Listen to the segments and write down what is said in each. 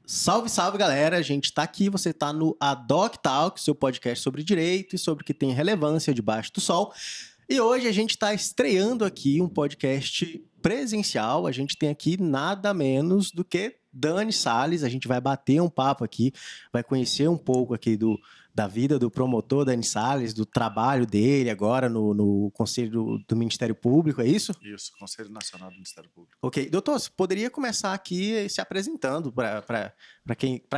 Salve, salve, galera! A gente tá aqui, você tá no Adoc Talk, seu podcast sobre direito e sobre o que tem relevância debaixo do sol. E hoje a gente tá estreando aqui um podcast presencial. A gente tem aqui nada menos do que Dani Salles. A gente vai bater um papo aqui, vai conhecer um pouco aqui da vida do promotor Dani Salles, do trabalho dele agora no Conselho do Ministério Público, é isso? Isso, Conselho Nacional do Ministério Público. Ok. Doutor, você poderia começar aqui se apresentando para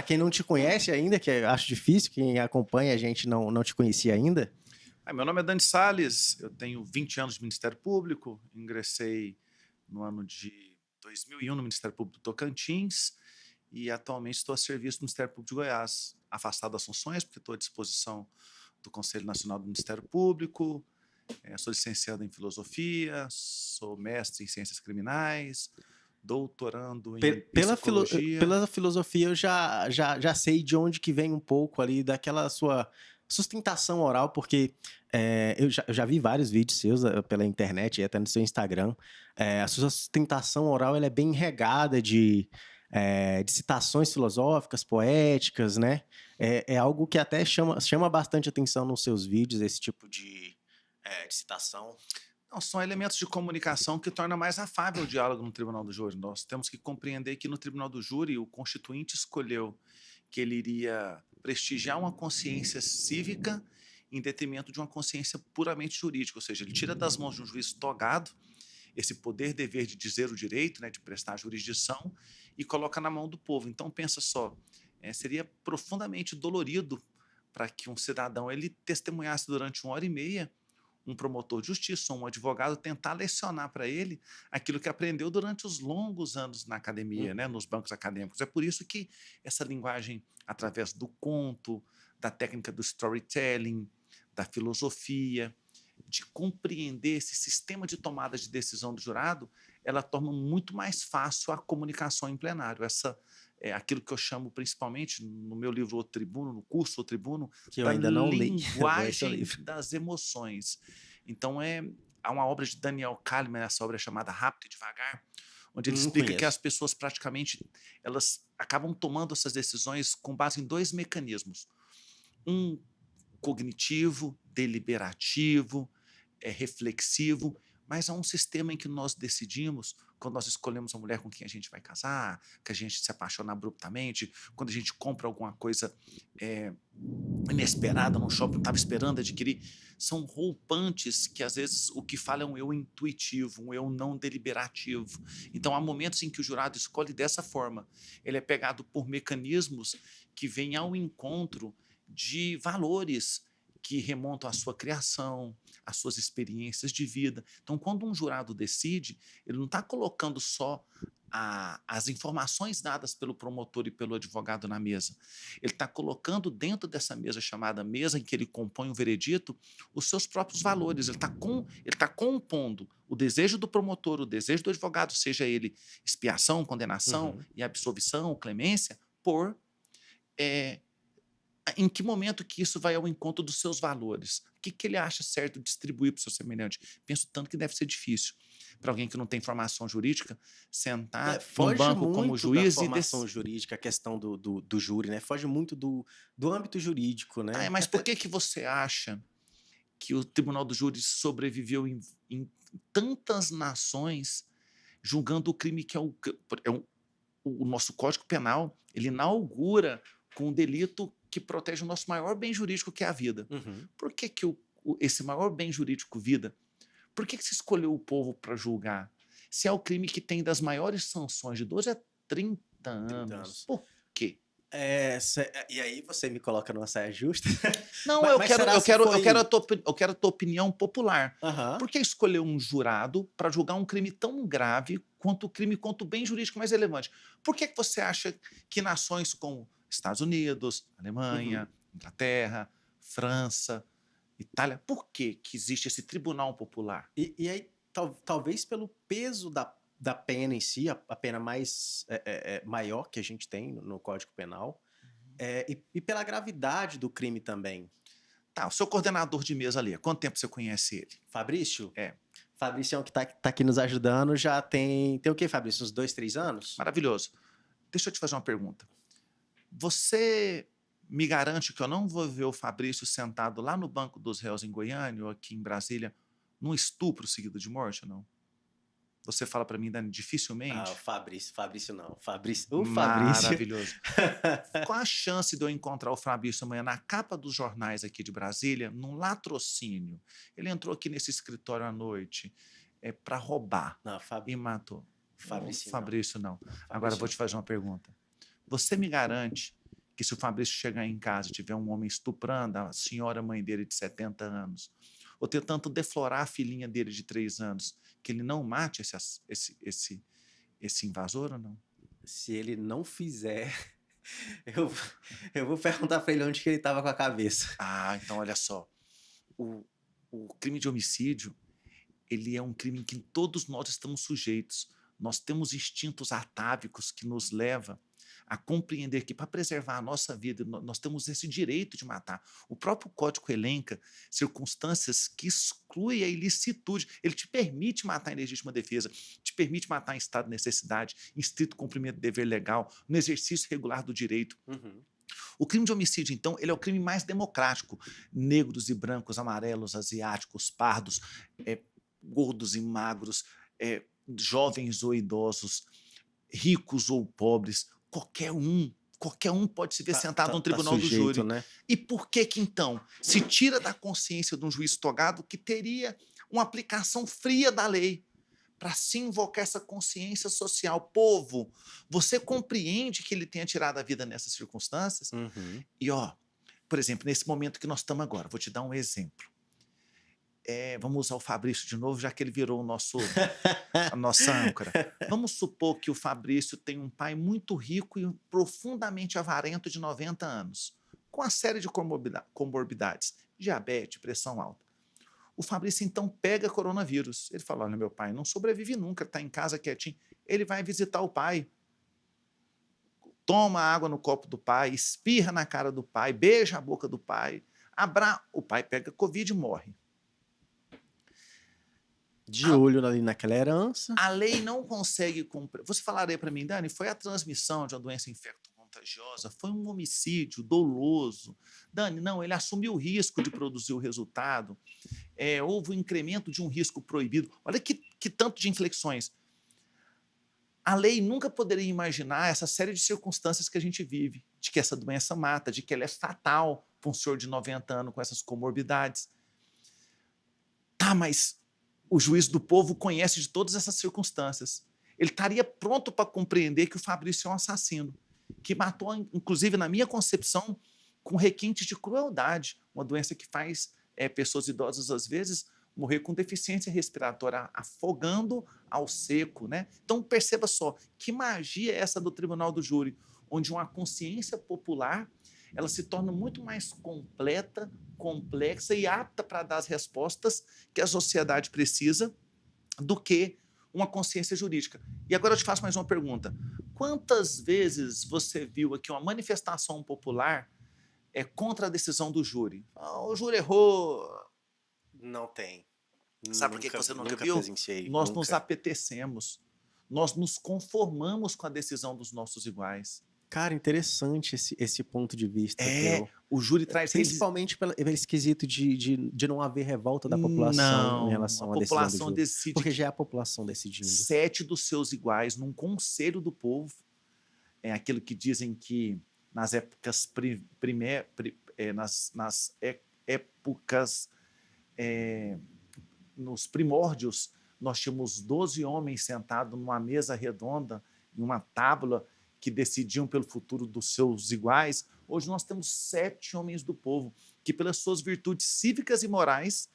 quem não te conhece ainda, que eu acho difícil, quem acompanha a gente não te conhecia ainda? Meu nome é Dani Salles, eu tenho 20 anos de Ministério Público, ingressei no ano de 2001 no Ministério Público do Tocantins e atualmente estou a serviço do Ministério Público de Goiás, afastado das funções, porque estou à disposição do Conselho Nacional do Ministério Público, sou licenciado em Filosofia, sou mestre em Ciências Criminais, doutorando em Psicologia. Pela filosofia eu já sei de onde que vem um pouco ali daquela sua sustentação oral, porque eu já vi vários vídeos seus pela internet e até no seu Instagram. A sua sustentação oral ela é bem regada de citações filosóficas, poéticas, né? É algo que até chama bastante atenção nos seus vídeos, esse tipo de citação. Não, são elementos de comunicação que tornam mais afável o diálogo no Tribunal do Júri. Nós temos que compreender que no Tribunal do Júri o constituinte escolheu que ele iria prestigiar uma consciência cívica em detrimento de uma consciência puramente jurídica, ou seja, ele tira das mãos de um juiz togado esse poder-dever de dizer o direito, né, de prestar jurisdição, e coloca na mão do povo. Então, pensa só, seria profundamente dolorido para que um cidadão ele testemunhasse durante 1h30 um promotor de justiça ou um advogado tentar lecionar para ele aquilo que aprendeu durante os longos anos na academia, né, nos bancos acadêmicos. É por isso que essa linguagem, através do conto, da técnica do storytelling, da filosofia, de compreender esse sistema de tomada de decisão do jurado, ela torna muito mais fácil a comunicação em plenário. Essa é aquilo que eu chamo principalmente no meu livro O Tribuno, no curso O Tribuno, Que eu da ainda não li. linguagem das emoções. Então, há uma obra de Daniel Kahneman, essa obra é chamada Rápido e Devagar, onde ele explica que as pessoas praticamente elas acabam tomando essas decisões com base em 2 mecanismos. Um cognitivo, deliberativo, reflexivo, mas há um sistema em que nós decidimos, quando nós escolhemos a mulher com quem a gente vai casar, que a gente se apaixona abruptamente, quando a gente compra alguma coisa inesperada no shopping, não estava esperando adquirir, são roupantes que às vezes o que fala é um eu intuitivo, um eu não deliberativo. Então há momentos em que o jurado escolhe dessa forma, ele é pegado por mecanismos que vêm ao encontro de valores que remontam à sua criação, às suas experiências de vida. Então, quando um jurado decide, ele não está colocando só as informações dadas pelo promotor e pelo advogado na mesa. Ele está colocando dentro dessa mesa chamada mesa em que ele compõe o veredito os seus próprios valores. Ele está compondo o desejo do promotor, o desejo do advogado, seja ele expiação, condenação e absolvição, clemência, por em que momento que isso vai ao encontro dos seus valores? O que ele acha certo distribuir para o seu semelhante? Penso tanto que deve ser difícil para alguém que não tem formação jurídica sentar num banco como juiz da formação jurídica, a questão do júri, né? Foge muito do âmbito jurídico, né? Mas por que você acha que o Tribunal do Júri sobreviveu em tantas nações julgando o crime que o nosso Código Penal, ele inaugura com um delito que protege o nosso maior bem jurídico, que é a vida. Por que esse maior bem jurídico, vida, por que se escolheu o povo para julgar? Se é o crime que tem das maiores sanções, de 12 a 30 anos. Por quê? E aí você me coloca numa saia justa? Não, eu quero a tua opinião popular. Por que escolher um jurado para julgar um crime tão grave quanto o bem jurídico mais relevante? Por que você acha que nações como Estados Unidos, Alemanha, Inglaterra, França, Itália, por que existe esse tribunal popular? E aí, talvez pelo peso da pena em si, a pena mais maior que a gente tem no Código Penal, e pela gravidade do crime também. Tá, o seu coordenador de mesa ali, há quanto tempo você conhece ele? Fabrício? Fabrício é o que tá aqui nos ajudando, já tem o quê, Fabrício? Uns 2, 3 anos? Maravilhoso. Deixa eu te fazer uma pergunta. Você me garante que eu não vou ver o Fabrício sentado lá no banco dos réus em Goiânia ou aqui em Brasília num estupro seguido de morte ou não? Você fala para mim, Dani, Ah, o dificilmente? Fabrício não. O Fabrício. Maravilhoso. Qual a chance de eu encontrar o Fabrício amanhã na capa dos jornais aqui de Brasília, num latrocínio? Ele entrou aqui nesse escritório à noite para roubar Não, e matou. Fabrício não. Fabrício não. Agora eu Fabrício vou te fazer uma pergunta. Você me garante que se o Fabrício chegar em casa e tiver um homem estuprando a senhora mãe dele de 70 anos, ou tentando deflorar a filhinha dele de 3 anos, que ele não mate esse invasor ou não? Se ele não fizer, eu, eu vou perguntar pra ele onde que ele tava com a cabeça. Ah, então olha só. O crime de homicídio, ele é um crime em que todos nós estamos sujeitos. Nós temos instintos atávicos que nos levam a compreender que, para preservar a nossa vida, nós temos esse direito de matar. O próprio Código elenca circunstâncias que excluem a ilicitude. Ele te permite matar em legítima defesa, te permite matar em estado de necessidade, em estrito cumprimento do dever legal, no exercício regular do direito. Uhum. O crime de homicídio, então, ele é o crime mais democrático. Negros e brancos, amarelos, asiáticos, pardos, gordos e magros, jovens ou idosos, ricos ou pobres, qualquer um pode se ver sentado no tribunal do júri. Né? E por que então se tira da consciência de um juiz togado que teria uma aplicação fria da lei para se invocar essa consciência social? Povo, você compreende que ele tenha tirado a vida nessas circunstâncias? Uhum. E, por exemplo, nesse momento que nós estamos agora, vou te dar um exemplo. Vamos usar o Fabrício de novo, já que ele virou a nossa âncora. Vamos supor que o Fabrício tem um pai muito rico e profundamente avarento de 90 anos, com uma série de comorbidades, diabetes, pressão alta. O Fabrício, então, pega coronavírus. Ele fala, olha, meu pai não sobrevive nunca, está em casa quietinho. Ele vai visitar o pai, toma água no copo do pai, espirra na cara do pai, beija a boca do pai, o pai pega Covid e morre. De olho ali naquela herança. A lei não consegue cumprir. Você falaria para mim, Dani, foi a transmissão de uma doença infecto-contagiosa, foi um homicídio doloso. Dani, não, ele assumiu o risco de produzir o resultado. Houve um incremento de um risco proibido. Olha que tanto de inflexões. A lei nunca poderia imaginar essa série de circunstâncias que a gente vive, de que essa doença mata, de que ela é fatal para um senhor de 90 anos com essas comorbidades. Tá, mas o juiz do povo conhece de todas essas circunstâncias. Ele estaria pronto para compreender que o Fabrício é um assassino, que matou, inclusive, na minha concepção, com requintes de crueldade, uma doença que faz pessoas idosas, às vezes, morrer com deficiência respiratória, afogando ao seco, né? Então, perceba só, que magia é essa do tribunal do júri, onde uma consciência popular ela se torna muito mais completa, complexa e apta para dar as respostas que a sociedade precisa do que uma consciência jurídica. E agora eu te faço mais uma pergunta. Quantas vezes você viu aqui uma manifestação popular contra a decisão do júri? O júri errou. Não tem. Sabe por que você nunca viu? Nós nos apetecemos. Nós nos conformamos com a decisão dos nossos iguais. Cara, interessante esse ponto de vista. O júri traz... Principalmente pelo esquisito de não haver revolta da população em relação à decisão do júri. Porque já é a população decidindo. 7 dos seus iguais num conselho do povo. É aquilo que dizem que nas épocas nos primórdios, nós tínhamos 12 homens sentados numa mesa redonda, em uma tábua, que decidiam pelo futuro dos seus iguais. Hoje nós temos 7 homens do povo que, pelas suas virtudes cívicas e morais,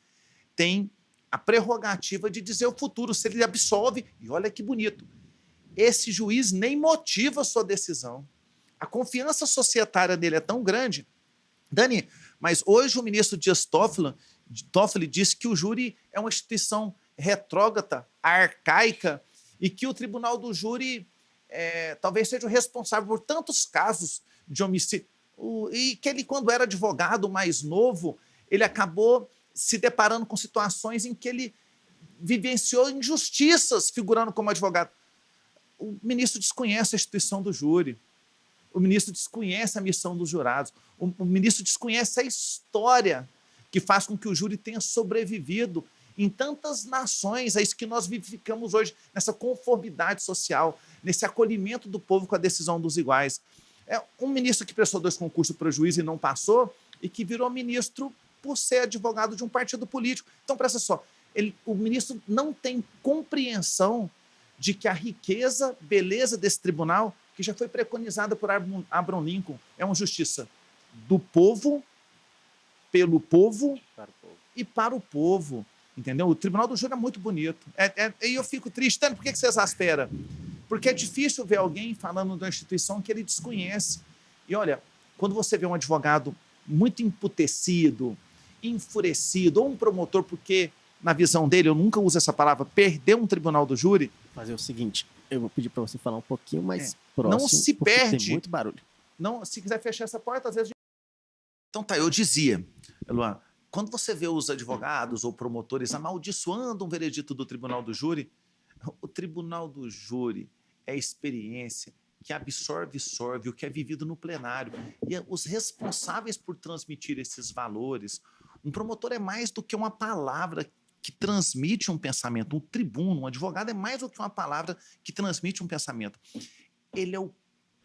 têm a prerrogativa de dizer o futuro, se ele absolve. E olha que bonito, esse juiz nem motiva a sua decisão. A confiança societária dele é tão grande. Dani, mas hoje o ministro Dias Toffoli disse que o júri é uma instituição retrógrada, arcaica, e que o tribunal do júri talvez seja o responsável por tantos casos de homicídio. E que ele, quando era advogado mais novo, ele acabou se deparando com situações em que ele vivenciou injustiças figurando como advogado. O ministro desconhece a instituição do júri. O ministro desconhece a missão dos jurados. O ministro desconhece a história que faz com que o júri tenha sobrevivido em tantas nações. É isso que nós vivificamos hoje, nessa conformidade social, nesse acolhimento do povo com a decisão dos iguais. É um ministro que prestou 2 concursos para juiz e não passou, e que virou ministro por ser advogado de um partido político. Então, presta só, o ministro não tem compreensão de que a riqueza, beleza desse tribunal, que já foi preconizada por Abraham Lincoln, é uma justiça do povo, pelo povo e para o povo. Entendeu? O Tribunal do Júri é muito bonito. E eu fico triste. Tanto, por que você exaspera? Porque é difícil ver alguém falando de uma instituição que ele desconhece. E olha, quando você vê um advogado muito emputecido, enfurecido, ou um promotor, porque, na visão dele, eu nunca uso essa palavra, perdeu um tribunal do júri. Fazer o seguinte, eu vou pedir para você falar um pouquinho mais próximo. Não se perde. Tem muito barulho. Não, se quiser fechar essa porta, às vezes... Então tá, eu dizia, Luan, quando você vê os advogados ou promotores amaldiçoando um veredito do tribunal do júri, o tribunal do júri é a experiência que absorve o que é vivido no plenário. E os responsáveis por transmitir esses valores, um promotor é mais do que uma palavra que transmite um pensamento, um tribuno, um advogado é mais do que uma palavra que transmite um pensamento. Ele é o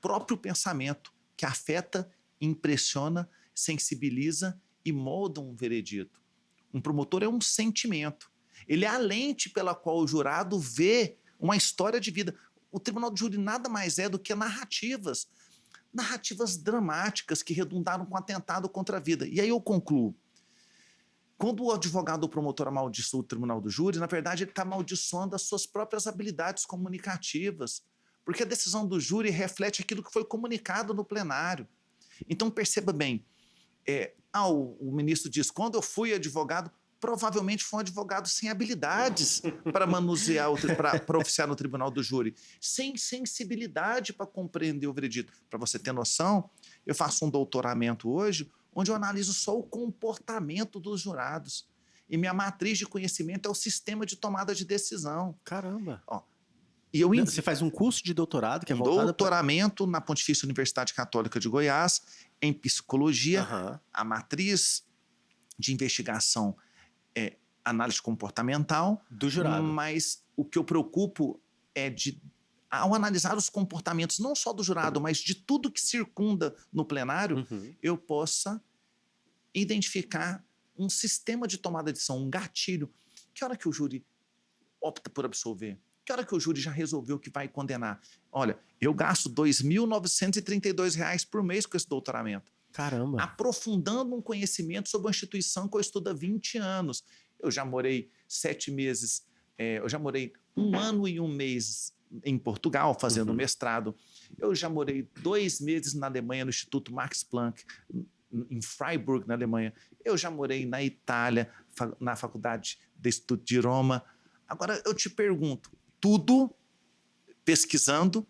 próprio pensamento que afeta, impressiona, sensibiliza e molda um veredito. Um promotor é um sentimento. Ele é a lente pela qual o jurado vê uma história de vida. O tribunal do júri nada mais é do que narrativas dramáticas que redundaram com atentado contra a vida. E aí eu concluo. Quando o advogado ou promotor amaldiçoa o tribunal do júri, na verdade ele está amaldiçoando as suas próprias habilidades comunicativas, porque a decisão do júri reflete aquilo que foi comunicado no plenário. Então perceba bem, o ministro diz, quando eu fui advogado, provavelmente foi um advogado sem habilidades para manusear, para oficiar no tribunal do júri, sem sensibilidade para compreender o veredito. Para você ter noção, eu faço um doutoramento hoje, onde eu analiso só o comportamento dos jurados. E minha matriz de conhecimento é o sistema de tomada de decisão. Caramba! E você faz um curso de doutorado que é voltado doutoramento na Pontifícia Universidade Católica de Goiás, em psicologia. A matriz de investigação é análise comportamental. Do jurado. Mas o que eu preocupo é ao analisar os comportamentos, não só do jurado, mas de tudo que circunda no plenário, eu possa identificar um sistema de tomada de decisão, um gatilho. Que hora que o júri opta por absolver? Que hora que o júri já resolveu que vai condenar? Olha, eu gasto R$ 2.932 por mês com esse doutoramento. Caramba! Aprofundando um conhecimento sobre uma instituição que eu estudo há 20 anos. Eu já morei 7 meses, eu já morei 1 ano e 1 mês em Portugal, fazendo mestrado. Eu já morei 2 meses na Alemanha, no Instituto Max Planck, em Freiburg, na Alemanha. Eu já morei na Itália, na Faculdade de Estudo de Roma. Agora, eu te pergunto, tudo pesquisando,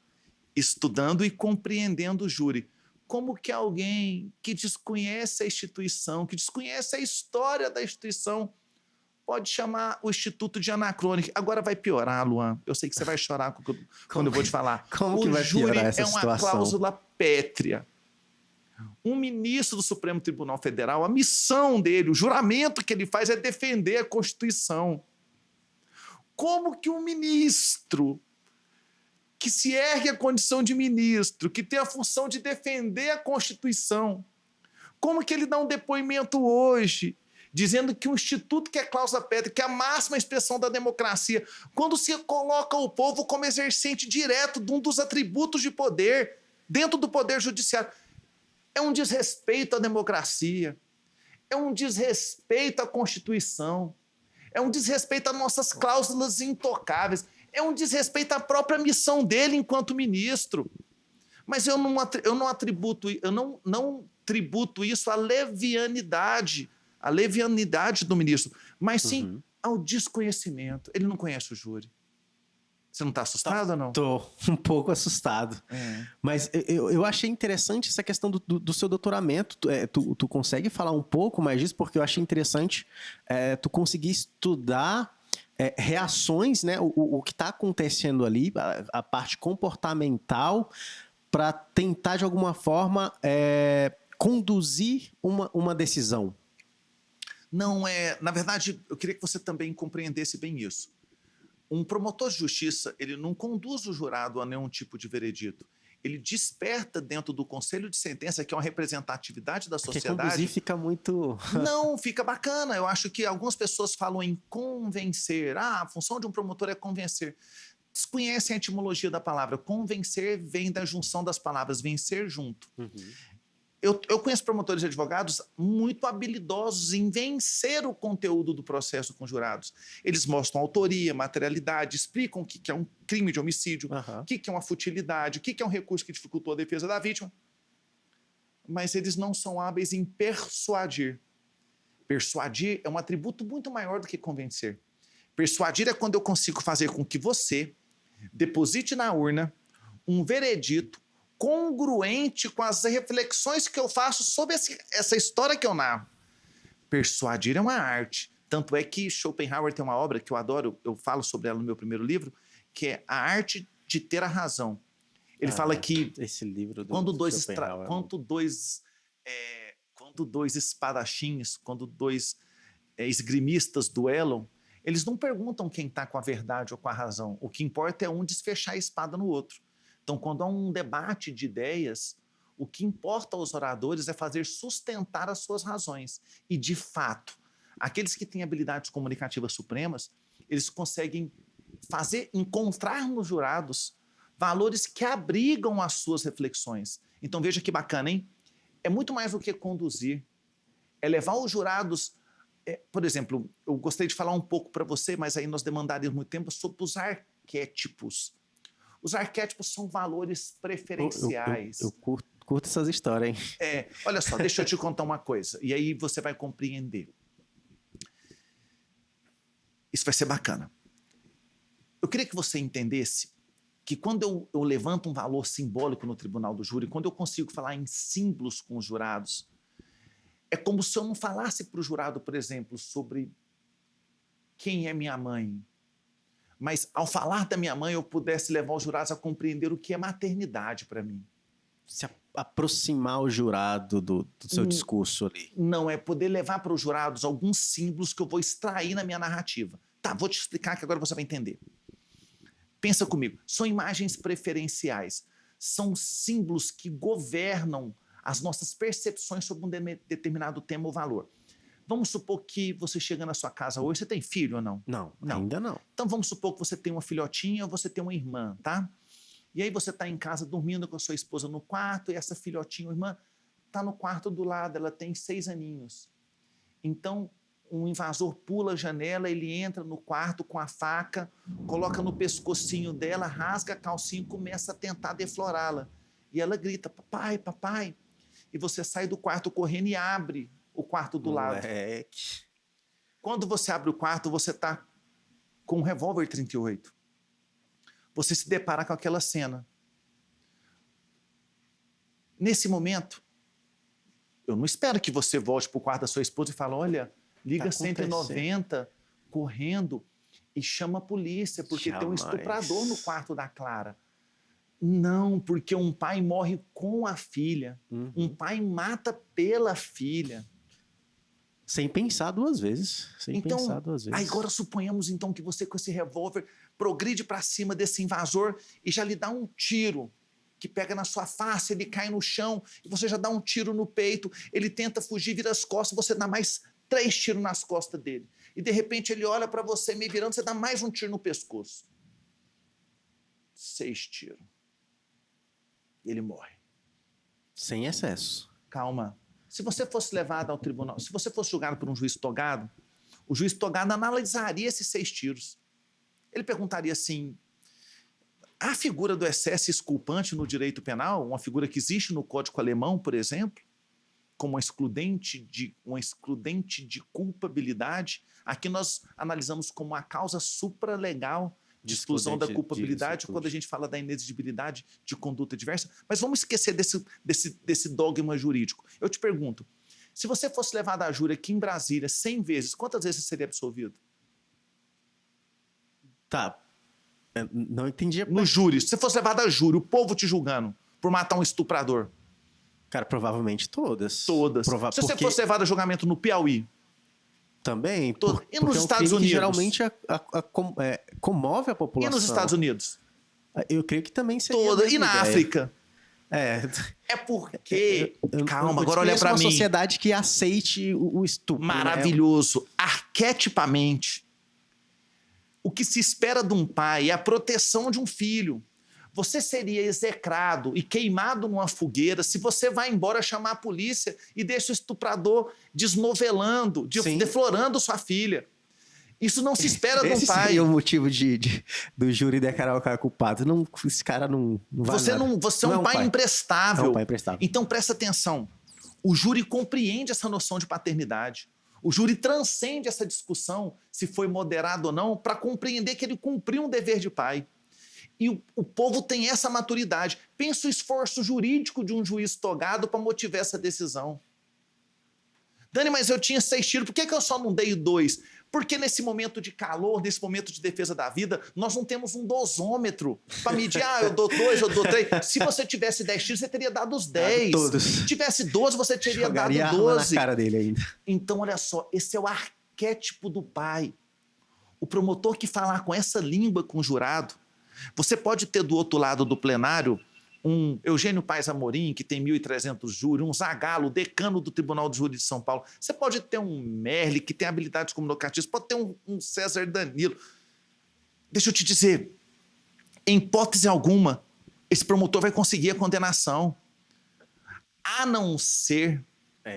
estudando e compreendendo o júri. Como que alguém que desconhece a instituição, que desconhece a história da instituição, pode chamar o Instituto de anacrônico? Agora vai piorar, Luan. Eu sei que você vai chorar quando eu vou te falar. Como que vai piorar essa situação? O júri é uma cláusula pétrea. Um ministro do Supremo Tribunal Federal, a missão dele, o juramento que ele faz é defender a Constituição. Como que um ministro que se ergue a condição de ministro, que tem a função de defender a Constituição, como que ele dá um depoimento hoje dizendo que o instituto que é cláusula pétrea, que é a máxima expressão da democracia, quando se coloca o povo como exercente direto de um dos atributos de poder, dentro do poder judiciário, é um desrespeito à democracia, é um desrespeito à Constituição, é um desrespeito às nossas cláusulas intocáveis, é um desrespeito à própria missão dele enquanto ministro. Mas eu não tributo isso à levianidade do ministro, mas sim ao desconhecimento. Ele não conhece o júri. Você não está assustado ou não? Estou um pouco assustado. Mas eu achei interessante essa questão do seu doutoramento. Tu consegue falar um pouco mais disso? Porque eu achei interessante tu conseguir estudar reações, né? O que está acontecendo ali, a parte comportamental, para tentar, de alguma forma, conduzir uma decisão? Não é... Na verdade, eu queria que você também compreendesse bem isso. Um promotor de justiça, ele não conduz o jurado a nenhum tipo de veredito. Ele desperta dentro do conselho de sentença, que é uma representatividade da sociedade. Porque conduzir fica muito... Não, fica bacana. Eu acho que algumas pessoas falam em convencer. Ah, a função de um promotor é convencer. Desconhecem a etimologia da palavra. Convencer vem da junção das palavras vencer junto. Uhum. Eu conheço promotores e advogados muito habilidosos em vencer o conteúdo do processo com jurados. Eles mostram autoria, materialidade, explicam o que é um crime de homicídio, o que é uma futilidade, o que é um recurso que dificultou a defesa da vítima. Mas eles não são hábeis em persuadir. Persuadir é um atributo muito maior do que convencer. Persuadir é quando eu consigo fazer com que você deposite na urna um veredito congruente com as reflexões que eu faço sobre essa história que eu narro. Persuadir é uma arte. Tanto é que Schopenhauer tem uma obra que eu adoro, eu falo sobre ela no meu primeiro livro, que é A Arte de Ter a Razão. Ele fala que esse livro quando dois espadachins, quando dois esgrimistas duelam, eles não perguntam quem está com a verdade ou com a razão. O que importa é um desfechar a espada no outro. Então, quando há um debate de ideias, o que importa aos oradores é fazer sustentar as suas razões. E, de fato, aqueles que têm habilidades comunicativas supremas, eles conseguem encontrar nos jurados valores que abrigam as suas reflexões. Então, veja que bacana, hein? É muito mais do que conduzir. É levar os jurados... por exemplo, eu gostaria de falar um pouco para você, mas aí nós demandaríamos muito tempo sobre os arquétipos. Os arquétipos são valores preferenciais. Eu curto essas histórias, hein? Olha só, deixa eu te contar uma coisa, e aí você vai compreender. Isso vai ser bacana. Eu queria que você entendesse que quando eu levanto um valor simbólico no tribunal do júri, quando eu consigo falar em símbolos com os jurados, é como se eu não falasse para o jurado, por exemplo, sobre quem é minha mãe, mas ao falar da minha mãe eu pudesse levar os jurados a compreender o que é maternidade para mim. Se aproximar o jurado do seu discurso ali. Não, é poder levar para os jurados alguns símbolos que eu vou extrair na minha narrativa. Tá, vou te explicar que agora você vai entender. Pensa comigo, são imagens preferenciais, são símbolos que governam as nossas percepções sobre um determinado tema ou valor. Vamos supor que você chega na sua casa hoje, você tem filho ou não? Não, ainda não. Então vamos supor que você tem uma filhotinha ou você tem uma irmã, tá? E aí você está em casa dormindo com a sua esposa no quarto e essa filhotinha ou irmã está no quarto do lado, ela tem 6 aninhos. Então um invasor pula a janela, ele entra no quarto com a faca, coloca no pescocinho dela, rasga a calcinha e começa a tentar deflorá-la. E ela grita, papai, papai. E você sai do quarto correndo e abre o quarto do lado. Quando você abre o quarto, você está com um revólver 38. Você se depara com aquela cena. Nesse momento, eu não espero que você volte para o quarto da sua esposa e fale, olha, liga 190, correndo, e chama a polícia, porque tem um estuprador no quarto da Clara. Não, porque um pai morre com a filha. Um pai mata pela filha. Sem pensar duas vezes. Agora suponhamos então que você com esse revólver progride para cima desse invasor e já lhe dá um tiro que pega na sua face, ele cai no chão e você já dá um tiro no peito, ele tenta fugir, vira as costas, você dá mais 3 tiros nas costas dele. E de repente ele olha para você meio virando, você dá mais um tiro no pescoço. 6 tiros. Ele morre. Sem excesso. Calma. Se você fosse levado ao tribunal, se você fosse julgado por um juiz togado, o juiz togado analisaria esses 6 tiros. Ele perguntaria assim, a figura do excesso exculpante no direito penal, uma figura que existe no Código Alemão, por exemplo, como uma excludente de culpabilidade, aqui nós analisamos como a causa supralegal de exclusão da culpabilidade, quando a gente fala da inexigibilidade de conduta diversa. Mas vamos esquecer desse dogma jurídico. Eu te pergunto, se você fosse levado a júri aqui em Brasília 100 vezes, quantas vezes você seria absolvido? Tá. Não entendi. No júri, se você fosse levado a júri, o povo te julgando, por matar um estuprador? Cara, provavelmente todas. Todas. Se você fosse levado a julgamento no Piauí. Também. E nos Estados Unidos? Que geralmente comove a população. E nos Estados Unidos? Eu creio que também seria. Toda. E na África? É porque... Calma, agora olha pra mim. Uma sociedade que aceite o estupro. Maravilhoso. Né? Arquetipamente, o que se espera de um pai é a proteção de um filho. Você seria execrado e queimado numa fogueira se você vai embora chamar a polícia e deixa o estuprador desnovelando, deflorando sua filha. Isso não se espera de um pai. Esse seria o motivo do júri declarar o cara culpado. Não, esse cara não vai Você é um pai imprestável. É um pai imprestável. Então presta atenção. O júri compreende essa noção de paternidade. O júri transcende essa discussão se foi moderado ou não para compreender que ele cumpriu um dever de pai. E o povo tem essa maturidade. Pensa o esforço jurídico de um juiz togado para motivar essa decisão. Dani, mas eu tinha 6 tiros, por que eu só não dei 2? Porque nesse momento de calor, nesse momento de defesa da vida, nós não temos um dosômetro para medir, eu dou 2, eu dou 3. Se você tivesse 10 tiros, você teria dado os 10. Todos. Se tivesse 12, você teria Jogaria dado 12. Na cara dele ainda. Então, olha só, esse é o arquétipo do pai. O promotor que falar com essa língua com o jurado. Você pode ter do outro lado do plenário um Eugênio Paes Amorim, que tem 1.300 júri, um Zagallo, decano do Tribunal de Júri de São Paulo. Você pode ter um Merli, que tem habilidades comunicativas, pode ter um César Danilo. Deixa eu te dizer, em hipótese alguma, esse promotor vai conseguir a condenação. A não ser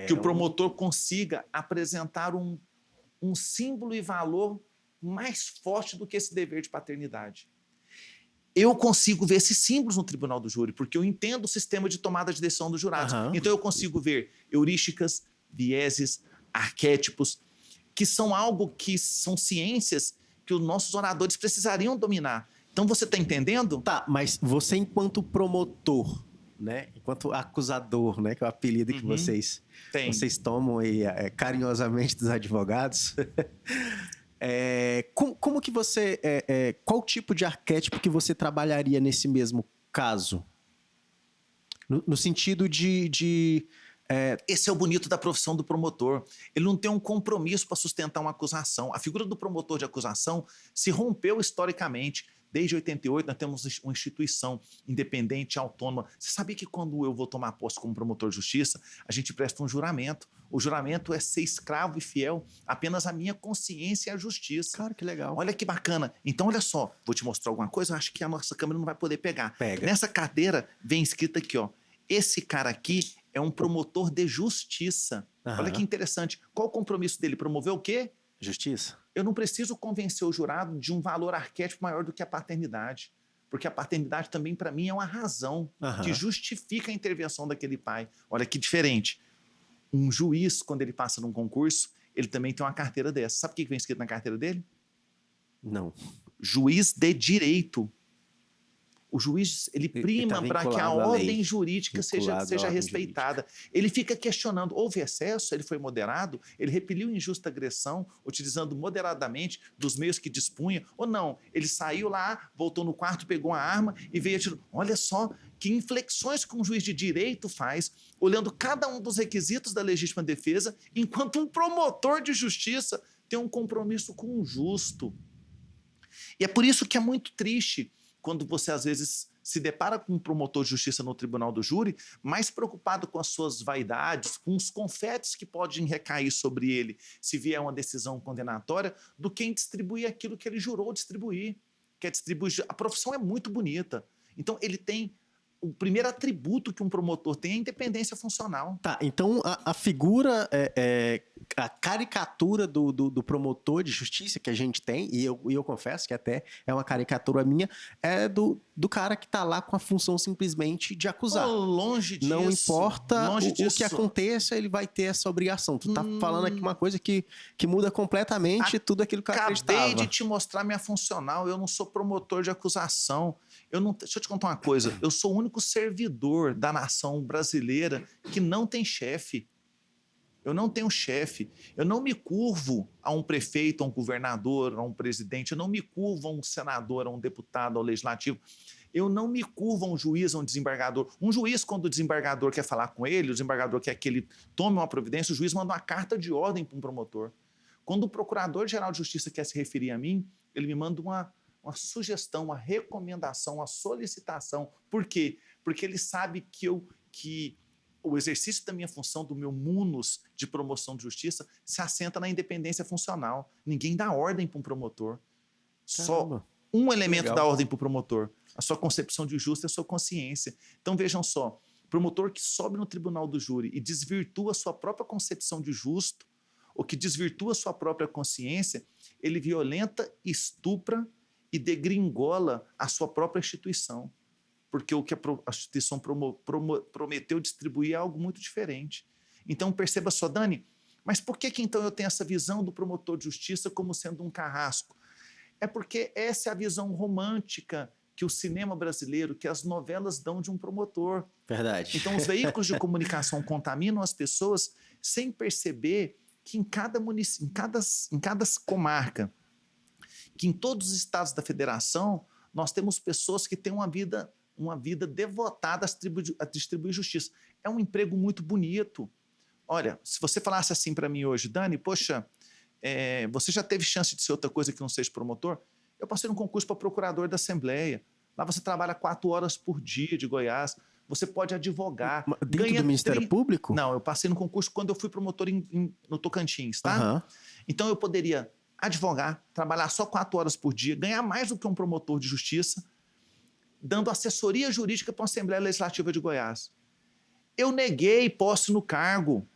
que o promotor consiga apresentar um símbolo e valor mais forte do que esse dever de paternidade. Eu consigo ver esses símbolos no tribunal do júri, porque eu entendo o sistema de tomada de decisão dos jurados. Então eu consigo ver heurísticas, vieses, arquétipos, que são algo que são ciências que os nossos oradores precisariam dominar. Então você está entendendo? Tá, mas você enquanto promotor, né? Enquanto acusador, né? Que é o apelido que vocês tomam aí, carinhosamente dos advogados... Como que você... qual tipo de arquétipo que você trabalharia nesse mesmo caso? No sentido de Esse é o bonito da profissão do promotor. Ele não tem um compromisso para sustentar uma acusação. A figura do promotor de acusação se rompeu historicamente. Desde 88, nós temos uma instituição independente, autônoma. Você sabia que quando eu vou tomar posse como promotor de justiça, a gente presta um juramento. O juramento é ser escravo e fiel apenas à minha consciência e à justiça. Cara, que legal. Olha que bacana. Então, olha só, vou te mostrar alguma coisa, eu acho que a nossa câmera não vai poder pegar. Pega. Nessa cadeira vem escrito aqui, ó. Esse cara aqui é um promotor de justiça. Olha que interessante. Qual o compromisso dele? Promover o quê? Justiça. Eu não preciso convencer o jurado de um valor arquétipo maior do que a paternidade. Porque a paternidade também, para mim, é uma razão que justifica a intervenção daquele pai. Olha que diferente. Um juiz, quando ele passa num concurso, ele também tem uma carteira dessa. Sabe o que vem escrito na carteira dele? Não. Juiz de direito. O juiz, ele prima para que a ordem jurídica seja respeitada. Ele fica questionando, houve excesso, ele foi moderado, ele repeliu injusta agressão, utilizando moderadamente dos meios que dispunha, ou não, ele saiu lá, voltou no quarto, pegou a arma e veio atirando. Olha só que inflexões que um juiz de direito faz, olhando cada um dos requisitos da legítima defesa, enquanto um promotor de justiça tem um compromisso com o justo. E é por isso que é muito triste quando você, às vezes, se depara com um promotor de justiça no tribunal do júri, mais preocupado com as suas vaidades, com os confetes que podem recair sobre ele se vier uma decisão condenatória, do que em distribuir aquilo que ele jurou distribuir. Que é distribuir. A profissão é muito bonita. Então, ele tem... O primeiro atributo que um promotor tem é a independência funcional. Tá, então a figura, a caricatura do promotor de justiça que a gente tem, e eu confesso que até é uma caricatura minha, é do cara que tá lá com a função simplesmente de acusar. Longe disso. Não importa o que aconteça, ele vai ter essa obrigação. Tu tá falando aqui uma coisa que muda completamente tudo aquilo que eu acreditava. Acabei de te mostrar minha funcional, eu não sou promotor de acusação. Deixa eu te contar uma coisa, eu sou o único servidor da nação brasileira que não tem chefe. Eu não tenho chefe. Eu não me curvo a um prefeito, a um governador, a um presidente. Eu não me curvo a um senador, a um deputado, ao legislativo. Eu não me curvo a um juiz, a um desembargador. Um juiz, quando o desembargador quer falar com ele, o desembargador quer que ele tome uma providência, o juiz manda uma carta de ordem para um promotor. Quando o Procurador-Geral de Justiça quer se referir a mim, ele me manda uma sugestão, uma recomendação, uma solicitação. Por quê? Porque ele sabe que o exercício da minha função, do meu munus de promoção de justiça, se assenta na independência funcional. Ninguém dá ordem para um promotor. Só um elemento dá ordem para o promotor: a sua concepção de justo e a sua consciência. Então, vejam só, promotor que sobe no tribunal do júri e desvirtua a sua própria concepção de justo, ou que desvirtua a sua própria consciência, ele violenta, estupra e degringola a sua própria instituição. Porque o que a instituição prometeu distribuir é algo muito diferente. Então, perceba só, Dani, mas por que então eu tenho essa visão do promotor de justiça como sendo um carrasco? É porque essa é a visão romântica que o cinema brasileiro, que as novelas dão de um promotor. Verdade. Então, os veículos de comunicação contaminam as pessoas sem perceber que em cada comarca, que em todos os estados da federação, nós temos pessoas que têm uma vida devotada a distribuir justiça. É um emprego muito bonito. Olha, se você falasse assim para mim hoje, Dani, poxa, você já teve chance de ser outra coisa que não seja promotor? Eu passei num concurso para procurador da Assembleia. Lá você trabalha 4 horas por dia de Goiás. Você pode advogar. Dentro do Ministério Público? Não, eu passei no concurso quando eu fui promotor no Tocantins, tá? Uhum. Então eu poderia advogar, trabalhar só 4 horas por dia, ganhar mais do que um promotor de justiça, dando assessoria jurídica para a Assembleia Legislativa de Goiás. Eu neguei posse no cargo,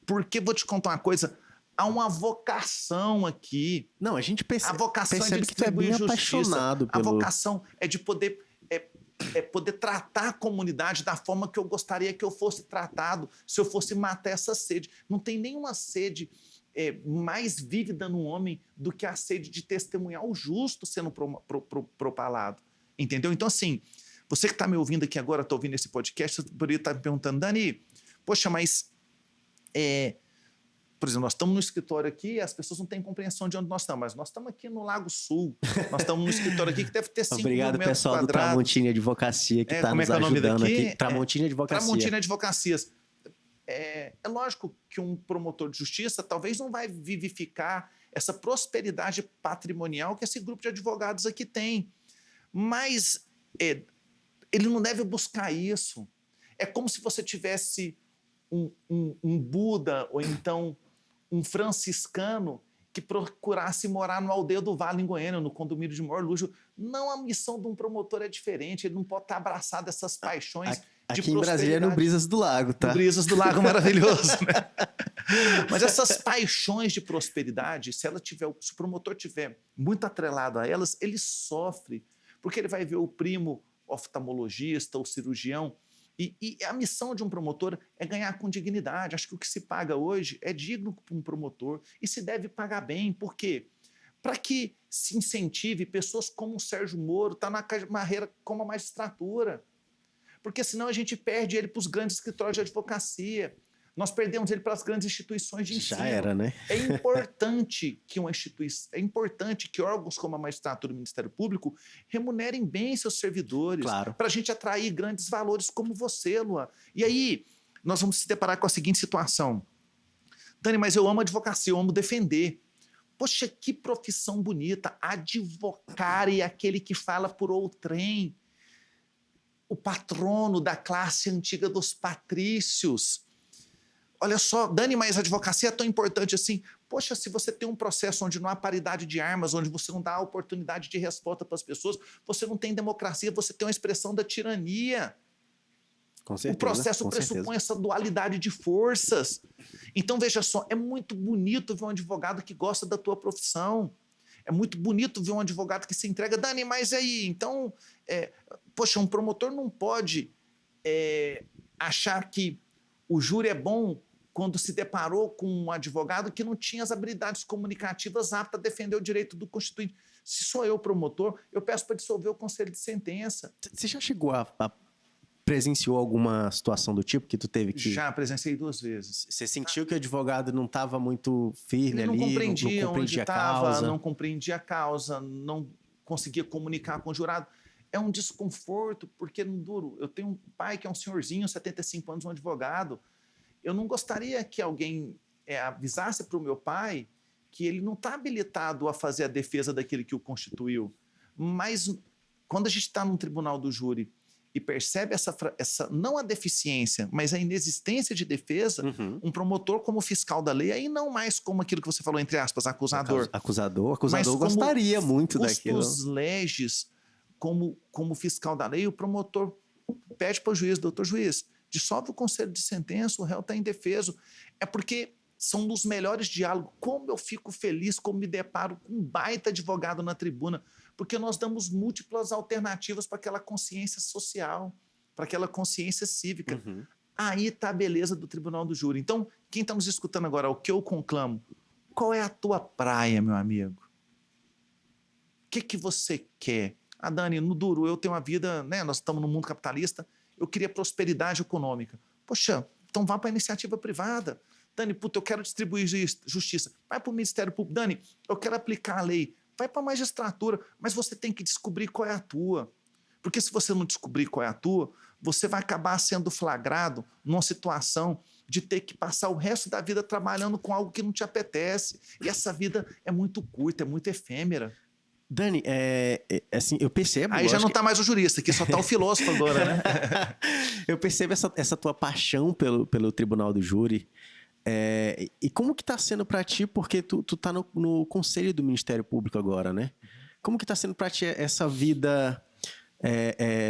porque, vou te contar uma coisa, há uma vocação aqui. Não, a gente a vocação percebe é de que tu é bem justiça. apaixonado pelo... A vocação é de poder tratar a comunidade da forma que eu gostaria que eu fosse tratado, se eu fosse matar essa sede. Não tem nenhuma sede mais vívida no homem do que a sede de testemunhar o justo sendo propalado. Entendeu? Então, assim, você que está me ouvindo aqui agora, está ouvindo esse podcast, você poderia estar me perguntando, Dani, poxa, mas... por exemplo, nós estamos no escritório aqui e as pessoas não têm compreensão de onde nós estamos, mas nós estamos aqui no Lago Sul. Nós estamos no escritório aqui que deve ter 5 Obrigado, mil metros pessoal quadrados. do Tramontina Advocacia que está nos ajudando aqui. Tramontina Advocacia. Tramontina Advocacias. É lógico que um promotor de justiça talvez não vai vivificar essa prosperidade patrimonial que esse grupo de advogados aqui tem. Mas ele não deve buscar isso. É como se você tivesse um Buda ou então um franciscano que procurasse morar no Aldeia do Vale, em Goiânia, no condomínio de maior luxo. Não, a missão de um promotor é diferente, ele não pode estar abraçado a essas paixões de aqui em Brasília é no Brisas do Lago, tá? No Brisas do Lago, maravilhoso, né? Mas essas paixões de prosperidade, se o promotor tiver muito atrelado a elas, ele sofre, porque ele vai ver o primo oftalmologista, o cirurgião. E a missão de um promotor é ganhar com dignidade. Acho que o que se paga hoje é digno para um promotor e se deve pagar bem. Por quê? Para que se incentive pessoas como o Sérgio Moro, está na carreira como a magistratura. Porque senão a gente perde ele para os grandes escritórios de advocacia. Nós perdemos ele para as grandes instituições de ensino. Já era, né? É importante que órgãos como a magistratura e o Ministério Público remunerem bem seus servidores, claro, para a gente atrair grandes valores como você, Luan. E aí, nós vamos se deparar com a seguinte situação. Dani, mas eu amo advocacia, eu amo defender. Poxa, que profissão bonita. Advocar é aquele que fala por outrem. O patrono da classe antiga dos patrícios. Olha só, Dani, mas a advocacia é tão importante assim. Poxa, se você tem um processo onde não há paridade de armas, onde você não dá a oportunidade de resposta para as pessoas, você não tem democracia, você tem uma expressão da tirania. Com certeza, o processo pressupõe essa dualidade de forças. Então, veja só, é muito bonito ver um advogado que gosta da tua profissão. É muito bonito ver um advogado que se entrega. Dani, mas aí, então... poxa, um promotor não pode achar que o júri é bom quando se deparou com um advogado que não tinha as habilidades comunicativas aptas a defender o direito do constituinte. Se sou eu promotor, eu peço para dissolver o conselho de sentença. Você já chegou a presenciou alguma situação do tipo que tu teve que... Já presenciei 2 vezes. Você sentiu que o advogado não estava muito firme ali? Ele não compreendia a causa? Não compreendia a causa, não conseguia comunicar com o jurado. É um desconforto, porque no duro. Eu tenho um pai que é um senhorzinho, 75 anos, um advogado. Eu não gostaria que alguém avisasse para o meu pai que ele não está habilitado a fazer a defesa daquele que o constituiu. Mas quando a gente está num tribunal do júri e percebe essa não a deficiência, mas a inexistência de defesa, um promotor como fiscal da lei, aí não mais como aquilo que você falou, entre aspas, acusador. Acusador Mas gostaria muito daquilo. Custos legis, como fiscal da lei, o promotor pede para o juiz, doutor juiz, dissolve o conselho de sentença, o réu está indefeso. É porque são dos melhores diálogos. Como eu fico feliz, como me deparo com um baita advogado na tribuna, porque nós damos múltiplas alternativas para aquela consciência social, para aquela consciência cívica. Aí está a beleza do tribunal do júri. Então, quem está nos escutando agora, o que eu conclamo, qual é a tua praia, meu amigo? O que você quer? Ah, Dani, no duro, eu tenho uma vida, né? Nós estamos no mundo capitalista, eu queria prosperidade econômica. Poxa, então vá para a iniciativa privada. Dani, puta, eu quero distribuir justiça. Vai para o Ministério Público. Dani, eu quero aplicar a lei. Vai para a magistratura. Mas você tem que descobrir qual é a tua. Porque se você não descobrir qual é a tua, você vai acabar sendo flagrado numa situação de ter que passar o resto da vida trabalhando com algo que não te apetece. E essa vida é muito curta, é muito efêmera. Dani, assim, eu percebo... Aí já não está mais o jurista, aqui só está o filósofo agora, né? Eu percebo essa tua paixão pelo tribunal do júri. E como que tá sendo para ti, porque tu tá no conselho do Ministério Público agora, né? Como que tá sendo para ti essa vida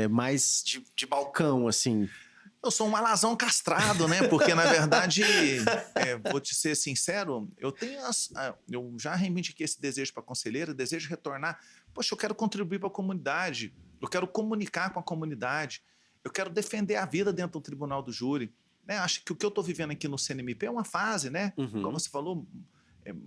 mais de balcão, assim? Eu sou um alazão castrado, né? Porque, na verdade, vou te ser sincero, eu já reivindiquei esse desejo para a conselheira, desejo retornar. Poxa, eu quero contribuir para a comunidade, eu quero comunicar com a comunidade, eu quero defender a vida dentro do tribunal do júri. Né? Acho que o que eu estou vivendo aqui no CNMP é uma fase, né? Como você falou,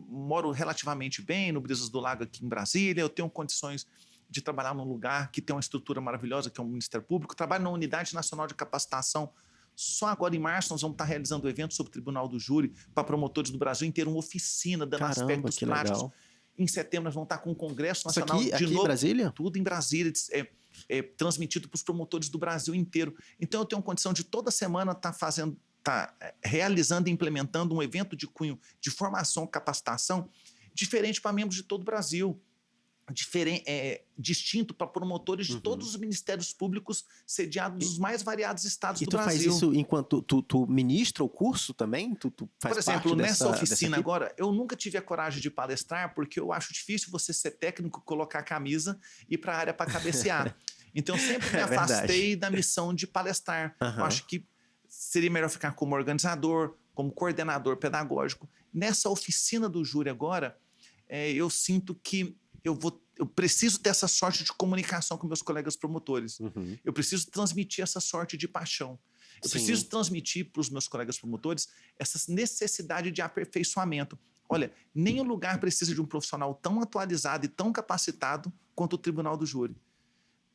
moro relativamente bem no Brisas do Lago aqui em Brasília, eu tenho condições de trabalhar num lugar que tem uma estrutura maravilhosa, que é o Ministério Público. Trabalho na Unidade Nacional de Capacitação. Só agora em março nós vamos estar realizando um evento sobre o Tribunal do Júri para promotores do Brasil inteiro, uma oficina dando aspectos práticos. Legal. Em setembro nós vamos estar com um Congresso Nacional aqui de novo. Em Brasília? Tudo em Brasília, transmitido para os promotores do Brasil inteiro. Então eu tenho condição de toda semana estar realizando e implementando um evento de cunho de formação, capacitação, diferente para membros de todo o Brasil. Distinto para promotores de todos os ministérios públicos sediados nos mais variados estados do Brasil. E tu faz isso enquanto tu ministra o curso também? Tu faz Por exemplo, parte nessa oficina dessa agora, eu nunca tive a coragem de palestrar porque eu acho difícil você ser técnico, colocar a camisa e ir para a área para cabecear. Então, eu sempre me afastei da missão de palestrar. Eu acho que seria melhor ficar como organizador, como coordenador pedagógico. Nessa oficina do júri agora, eu sinto que eu preciso ter essa sorte de comunicação com meus colegas promotores. Eu preciso transmitir essa sorte de paixão. Eu preciso transmitir para os meus colegas promotores essa necessidade de aperfeiçoamento. Olha, nenhum lugar precisa de um profissional tão atualizado e tão capacitado quanto o Tribunal do Júri.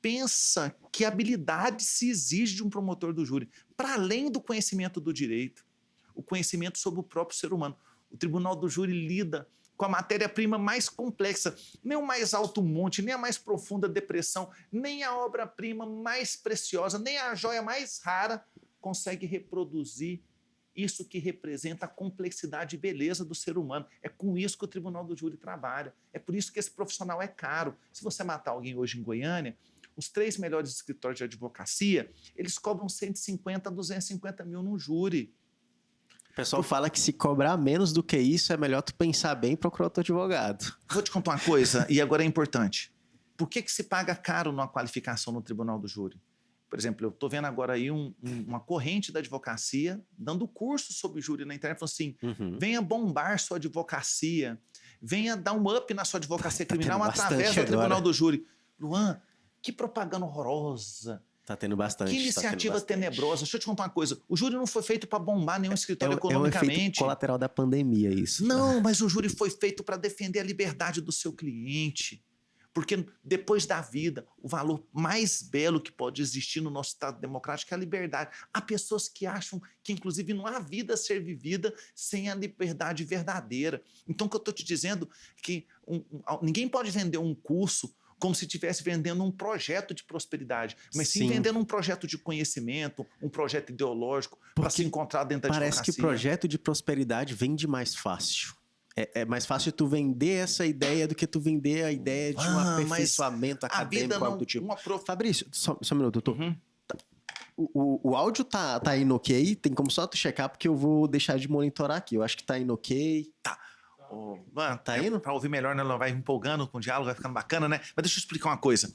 Pensa que habilidade se exige de um promotor do júri, para além do conhecimento do direito, o conhecimento sobre o próprio ser humano. O Tribunal do Júri lida com a matéria-prima mais complexa, nem o mais alto monte, nem a mais profunda depressão, nem a obra-prima mais preciosa, nem a joia mais rara consegue reproduzir isso que representa a complexidade e beleza do ser humano. É com isso que o Tribunal do Júri trabalha. É por isso que esse profissional é caro. Se você matar alguém hoje em Goiânia, os 3 melhores escritórios de advocacia, eles cobram 150 a 250 mil num júri. O pessoal fala que se cobrar menos do que isso, é melhor tu pensar bem e procurar outro advogado. Vou te contar uma coisa, e agora é importante. Por que se paga caro numa qualificação no Tribunal do Júri? Por exemplo, eu estou vendo agora aí uma corrente da advocacia dando curso sobre júri na internet, falando assim, venha bombar sua advocacia, venha dar um up na sua advocacia criminal através do Tribunal do Júri. Luan, que propaganda horrorosa. Tá tendo bastante. Que iniciativa tenebrosa. Deixa eu te contar uma coisa. O júri não foi feito para bombar nenhum escritório economicamente. É um efeito colateral da pandemia, isso. Não, mas o júri foi feito para defender a liberdade do seu cliente. Porque depois da vida, o valor mais belo que pode existir no nosso Estado democrático é a liberdade. Há pessoas que acham que, inclusive, não há vida a ser vivida sem a liberdade verdadeira. Então, o que eu estou te dizendo é que ninguém pode vender um curso como se estivesse vendendo um projeto de prosperidade, mas sim Sim. vendendo um projeto de conhecimento, um projeto ideológico para se encontrar dentro da Parece que advocacia. projeto de prosperidade vende mais fácil. É mais fácil tu vender essa ideia do que tu vender a ideia de um aperfeiçoamento acadêmico, algo do tipo. Fabrício, só um minuto, doutor. Uhum. O áudio tá indo ok? Tem como só tu checar, porque eu vou deixar de monitorar aqui. Eu acho que tá indo ok. Mano, Tá indo? Pra ouvir melhor, né? Ela vai empolgando com o diálogo, vai ficando bacana, né? Mas deixa eu explicar uma coisa.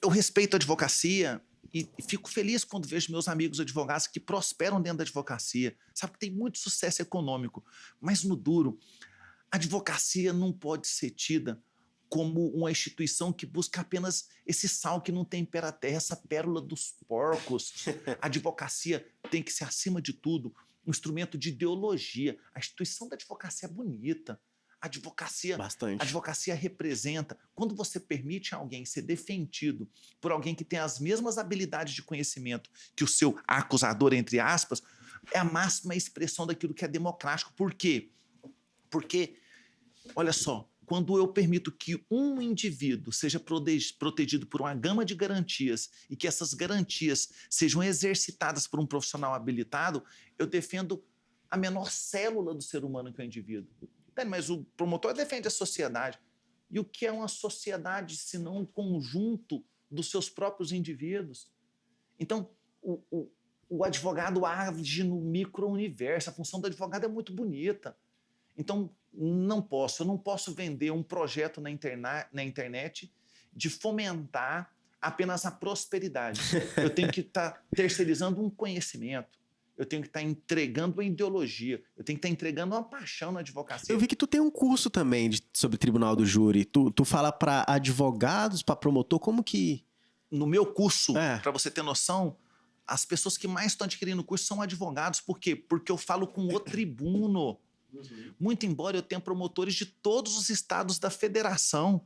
Eu respeito a advocacia e fico feliz quando vejo meus amigos advogados que prosperam dentro da advocacia. Sabe que tem muito sucesso econômico. Mas no duro, a advocacia não pode ser tida como uma instituição que busca apenas esse sal que não tempera a terra, essa pérola dos porcos. A advocacia tem que ser, acima de tudo, um instrumento de ideologia. A instituição da advocacia é bonita. A advocacia representa. Quando você permite a alguém ser defendido por alguém que tem as mesmas habilidades de conhecimento que o seu acusador, entre aspas, é a máxima expressão daquilo que é democrático. Por quê? Porque, olha só, quando eu permito que um indivíduo seja protegido por uma gama de garantias e que essas garantias sejam exercitadas por um profissional habilitado, eu defendo a menor célula do ser humano que é o indivíduo. Mas o promotor defende a sociedade. E o que é uma sociedade se não um conjunto dos seus próprios indivíduos? Então, o advogado age no micro-universo. A função do advogado é muito bonita. Então, eu não posso vender um projeto na internet de fomentar apenas a prosperidade. Eu tenho que estar terceirizando um conhecimento. Eu tenho que estar entregando uma ideologia. Eu tenho que estar entregando uma paixão na advocacia. Eu vi que tu tem um curso também sobre tribunal do júri. Tu fala para advogados, para promotor, como que... No meu curso, para você ter noção, as pessoas que mais estão adquirindo o curso são advogados. Por quê? Porque eu falo com o tribuno. Muito embora eu tenha promotores de todos os estados da federação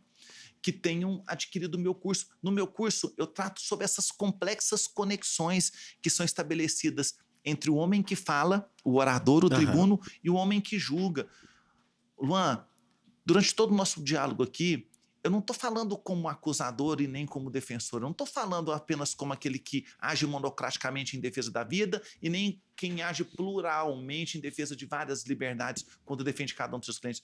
que tenham adquirido o meu curso. No meu curso, eu trato sobre essas complexas conexões que são estabelecidas entre o homem que fala, o orador, o tribuno, e o homem que julga. Luan, durante todo o nosso diálogo aqui, eu não estou falando como acusador e nem como defensor. Eu não estou falando apenas como aquele que age monocraticamente em defesa da vida e nem quem age pluralmente em defesa de várias liberdades quando defende cada um dos seus clientes.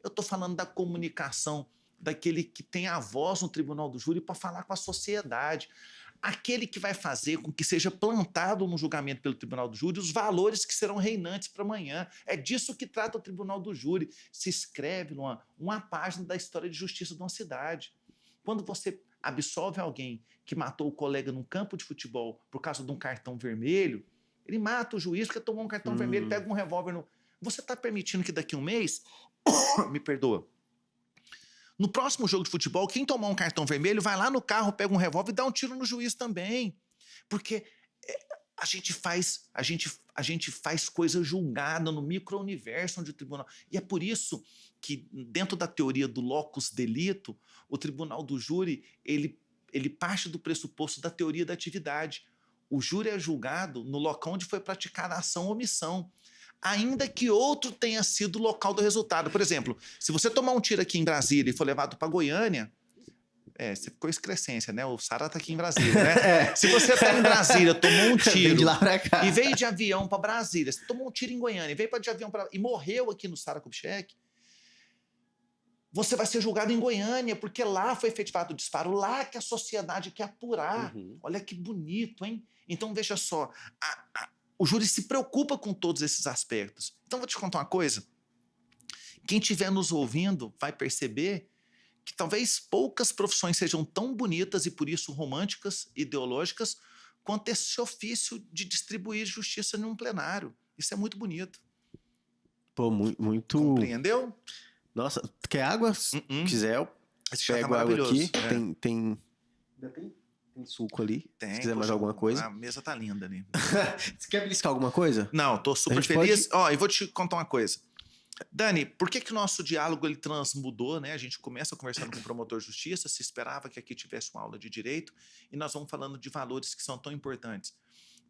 Eu estou falando da comunicação daquele que tem a voz no tribunal do júri para falar com a sociedade. Aquele que vai fazer com que seja plantado no julgamento pelo tribunal do júri os valores que serão reinantes para amanhã. É disso que trata o tribunal do júri. Se escreve uma página da história de justiça de uma cidade. Quando você absolve alguém que matou o colega num campo de futebol por causa de um cartão vermelho, ele mata o juiz porque tomou um cartão vermelho, pega um revólver no... Você está permitindo que daqui a um mês... me perdoa. No próximo jogo de futebol, quem tomar um cartão vermelho vai lá no carro, pega um revólver e dá um tiro no juiz também. Porque a gente faz coisa julgada no micro-universo onde o tribunal... E é por isso que, dentro da teoria do locus delicto, o tribunal do júri, ele parte do pressuposto da teoria da atividade. O júri é julgado no local onde foi praticada a ação ou omissão, ainda que outro tenha sido o local do resultado. Por exemplo, se você tomar um tiro aqui em Brasília e for levado para Goiânia, você ficou excrescência, né? O Sara tá aqui em Brasília, né? Se você tá em Brasília, tomou um tiro de lá pra cá. E veio de avião para Brasília, você tomou um tiro em Goiânia e veio de avião e morreu aqui no Sara Kubitschek, você vai ser julgado em Goiânia, porque lá foi efetivado o disparo, lá que a sociedade quer apurar. Olha que bonito, hein? Então, veja só, o júri se preocupa com todos esses aspectos. Então, vou te contar uma coisa. Quem estiver nos ouvindo vai perceber que talvez poucas profissões sejam tão bonitas e, por isso, românticas, ideológicas, quanto esse ofício de distribuir justiça num plenário. Isso é muito bonito. Pô, muito... Compreendeu? Nossa, quer água? Se quiser, eu pego água aqui. Tem suco ali. Se quiser mais alguma coisa. A mesa tá linda ali. Você quer beliscar alguma coisa? Não, tô super feliz. E vou te contar uma coisa. Dani, por que o nosso diálogo ele transmudou, né? A gente começa conversando com o promotor de justiça, se esperava que aqui tivesse uma aula de direito, e nós vamos falando de valores que são tão importantes.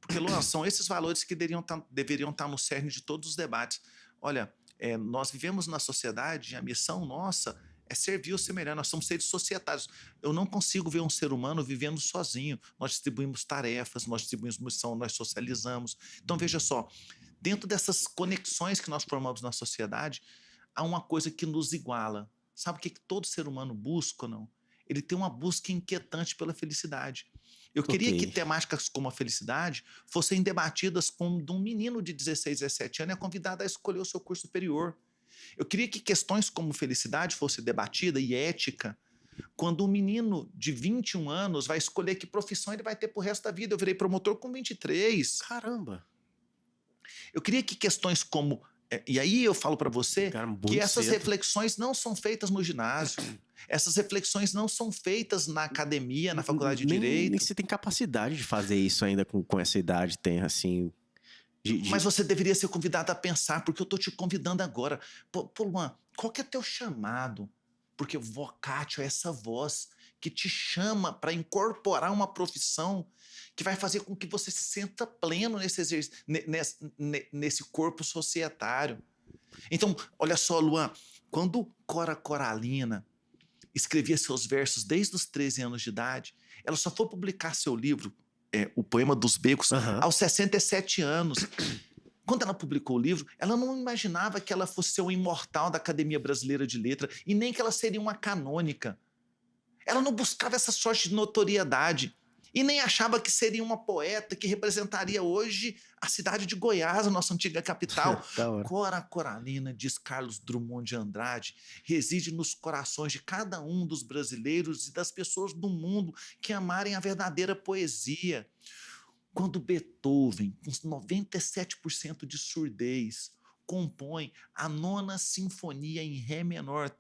Porque, Luan, são esses valores que deveriam estar no cerne de todos os debates. Olha, nós vivemos na sociedade, a missão nossa é servir o semelhante. Nós somos seres societários. Eu não consigo ver um ser humano vivendo sozinho. Nós distribuímos tarefas, nós distribuímos missão, nós socializamos. Então, veja só, dentro dessas conexões que nós formamos na sociedade, há uma coisa que nos iguala. Sabe o que todo ser humano busca ou não? Ele tem uma busca inquietante pela felicidade. Eu queria que temáticas como a felicidade fossem debatidas quando um menino de 16, 17 anos é convidado a escolher o seu curso superior. Eu queria que questões como felicidade fossem debatidas e ética quando um menino de 21 anos vai escolher que profissão ele vai ter pro resto da vida. Eu virei promotor com 23. Caramba! Eu queria que questões como... E aí eu falo para você que essas reflexões não são feitas no ginásio. Essas reflexões não são feitas na academia, na faculdade de Direito. Nem você tem capacidade de fazer isso ainda com essa idade, tem assim... Mas você deveria ser convidado a pensar, porque eu tô te convidando agora. Pô, Luan, qual que é teu chamado? Porque vocatio é essa voz que te chama para incorporar uma profissão que vai fazer com que você se sinta pleno nesse corpo societário. Então, olha só, Luan, quando Cora Coralina escrevia seus versos desde os 13 anos de idade, ela só foi publicar seu livro, O Poema dos Becos, aos 67 anos. Quando ela publicou o livro, ela não imaginava que ela fosse ser um imortal da Academia Brasileira de Letras e nem que ela seria uma canônica. Ela não buscava essa sorte de notoriedade e nem achava que seria uma poeta que representaria hoje a cidade de Goiás, a nossa antiga capital. Cora Coralina, diz Carlos Drummond de Andrade, reside nos corações de cada um dos brasileiros e das pessoas do mundo que amarem a verdadeira poesia. Quando Beethoven, com 97% de surdez, compõe a 9ª Sinfonia em Ré menor,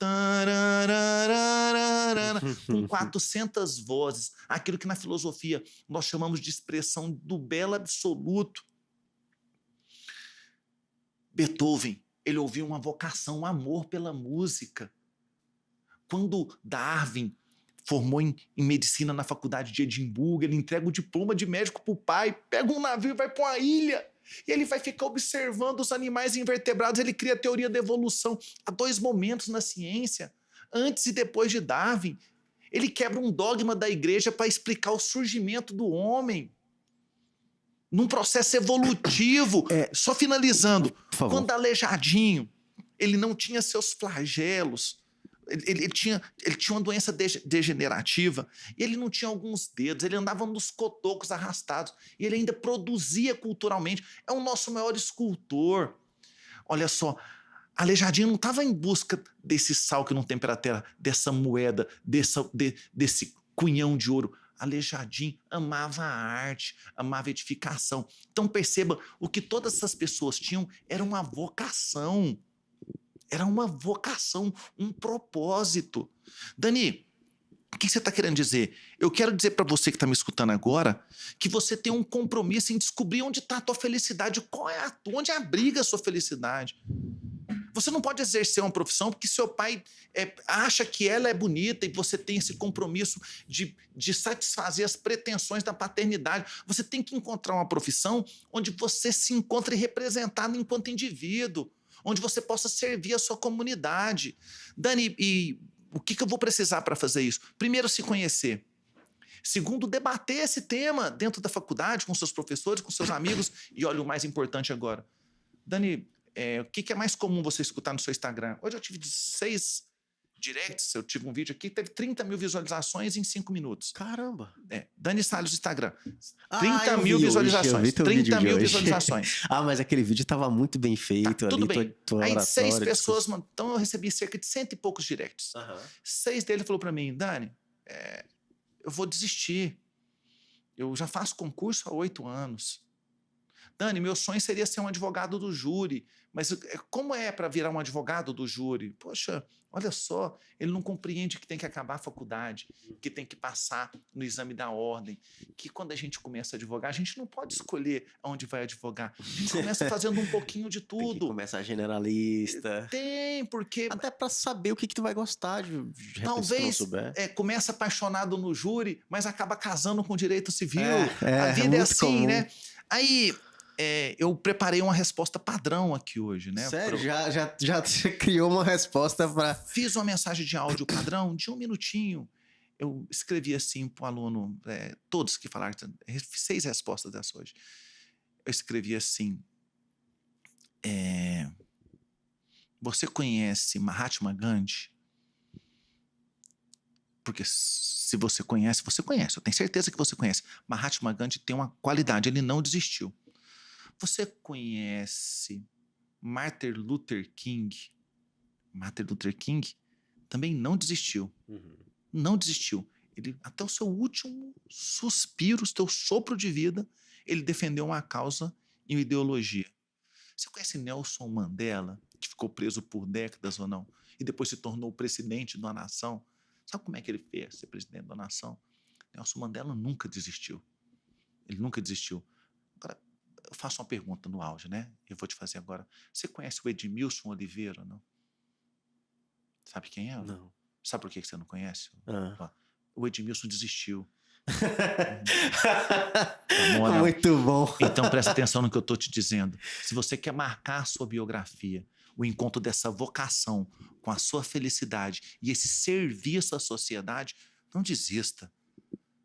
com 400 vozes, aquilo que na filosofia nós chamamos de expressão do belo absoluto. Beethoven, ele ouviu uma vocação, um amor pela música. Quando Darwin formou em medicina na faculdade de Edimburgo, ele entrega o diploma de médico para o pai, pega um navio e vai para uma ilha. E ele vai ficar observando os animais invertebrados, ele cria a teoria da evolução. Há 2 momentos na ciência, antes e depois de Darwin. Ele quebra um dogma da igreja para explicar o surgimento do homem. Num processo evolutivo. Só finalizando, quando Aleijadinho, ele não tinha seus flagelos, ele tinha uma doença degenerativa e ele não tinha alguns dedos, ele andava nos cotocos arrastados e ele ainda produzia culturalmente. É o nosso maior escultor. Olha só, Aleijadinho não estava em busca desse sal que não tempera a terra, dessa moeda, desse cunhão de ouro. Aleijadinho amava a arte, amava a edificação. Então perceba, o que todas essas pessoas tinham era uma vocação. Era uma vocação, um propósito. Dani, o que você está querendo dizer? Eu quero dizer para você que está me escutando agora que você tem um compromisso em descobrir onde está a tua felicidade, onde abriga a sua felicidade. Você não pode exercer uma profissão porque seu pai acha que ela é bonita e você tem esse compromisso de satisfazer as pretensões da paternidade. Você tem que encontrar uma profissão onde você se encontre representado enquanto indivíduo, onde você possa servir a sua comunidade. Dani, e o que eu vou precisar para fazer isso? Primeiro, se conhecer. Segundo, debater esse tema dentro da faculdade, com seus professores, com seus amigos. E olha o mais importante agora. Dani, o que é mais comum você escutar no seu Instagram? Hoje eu tive 6 directs, eu tive um vídeo aqui que teve 30 mil visualizações em 5 minutos. Caramba! Dani Salles Instagram. 30 mil visualizações. 30 mil visualizações. Mas aquele vídeo estava muito bem feito. Tudo ali, bem. Aí 6 pessoas, então eu recebi cerca de 100 e poucos directs. 6 deles falou para mim, Dani, eu vou desistir. Eu já faço concurso há 8 anos. Dani, meu sonho seria ser um advogado do júri, mas como é para virar um advogado do júri? Poxa, olha só, ele não compreende que tem que acabar a faculdade, que tem que passar no exame da ordem, que quando a gente começa a advogar, a gente não pode escolher aonde vai advogar. A gente começa fazendo um pouquinho de tudo. Tem que começar generalista. Tem, porque... Até para saber o que tu vai gostar de talvez começa apaixonado no júri, mas acaba casando com direito civil. A vida é assim, comum, né? Aí... eu preparei uma resposta padrão aqui hoje, né? Sério? Já criou uma resposta para... Fiz uma mensagem de áudio padrão de 1 minutinho. Eu escrevi assim para o aluno, todos que falaram, 6 respostas dessas hoje. Eu escrevi assim, você conhece Mahatma Gandhi? Porque se você conhece, eu tenho certeza que você conhece. Mahatma Gandhi tem uma qualidade, ele não desistiu. Você conhece Martin Luther King? Martin Luther King também não desistiu. Não desistiu. Ele, até o seu último suspiro, o seu sopro de vida, ele defendeu uma causa e uma ideologia. Você conhece Nelson Mandela, que ficou preso por décadas ou não, e depois se tornou presidente de uma nação? Sabe como é que ele fez ser presidente da nação? Nelson Mandela nunca desistiu. Ele nunca desistiu. Agora, eu faço uma pergunta no auge, né? Eu vou te fazer agora. Você conhece o Edmilson Oliveira ou não? Sabe quem é? Não. Sabe por que você não conhece? Ah. O Edmilson desistiu. Muito bom. Então presta atenção no que eu estou te dizendo. Se você quer marcar a sua biografia, o encontro dessa vocação com a sua felicidade e esse serviço à sociedade, não desista.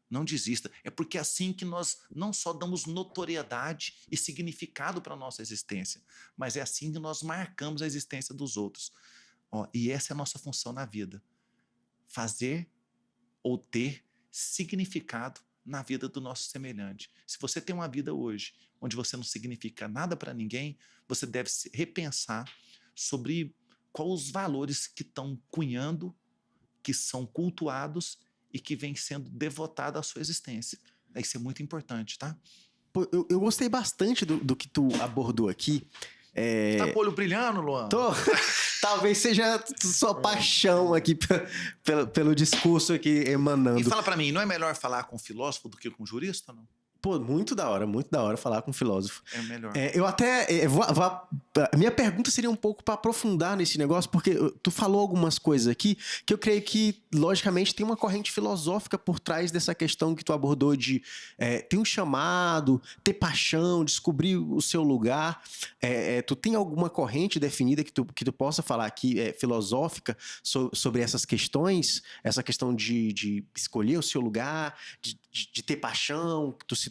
Não desista. É porque é assim que nós não só damos notoriedade e significado para a nossa existência, mas é assim que nós marcamos a existência dos outros. E essa é a nossa função na vida. Fazer ou ter significado na vida do nosso semelhante. Se você tem uma vida hoje onde você não significa nada para ninguém, você deve se repensar sobre quais os valores que estão cunhando, que são cultuados e que vêm sendo devotados à sua existência. Isso é muito importante, tá? Pô, eu gostei bastante do que tu abordou aqui. Tá com o olho brilhando, Luan? Tô. Talvez seja sua paixão aqui pelo discurso aqui emanando. E fala pra mim, não é melhor falar com um filósofo do que com um jurista, não? Pô, muito da hora falar com um filósofo. É melhor. Eu até... a minha pergunta seria um pouco para aprofundar nesse negócio, porque tu falou algumas coisas aqui que eu creio que, logicamente, tem uma corrente filosófica por trás dessa questão que tu abordou de ter um chamado, ter paixão, descobrir o seu lugar. Tu tem alguma corrente definida que tu possa falar aqui, filosófica, sobre essas questões? Essa questão de escolher o seu lugar, de ter paixão, que tu citou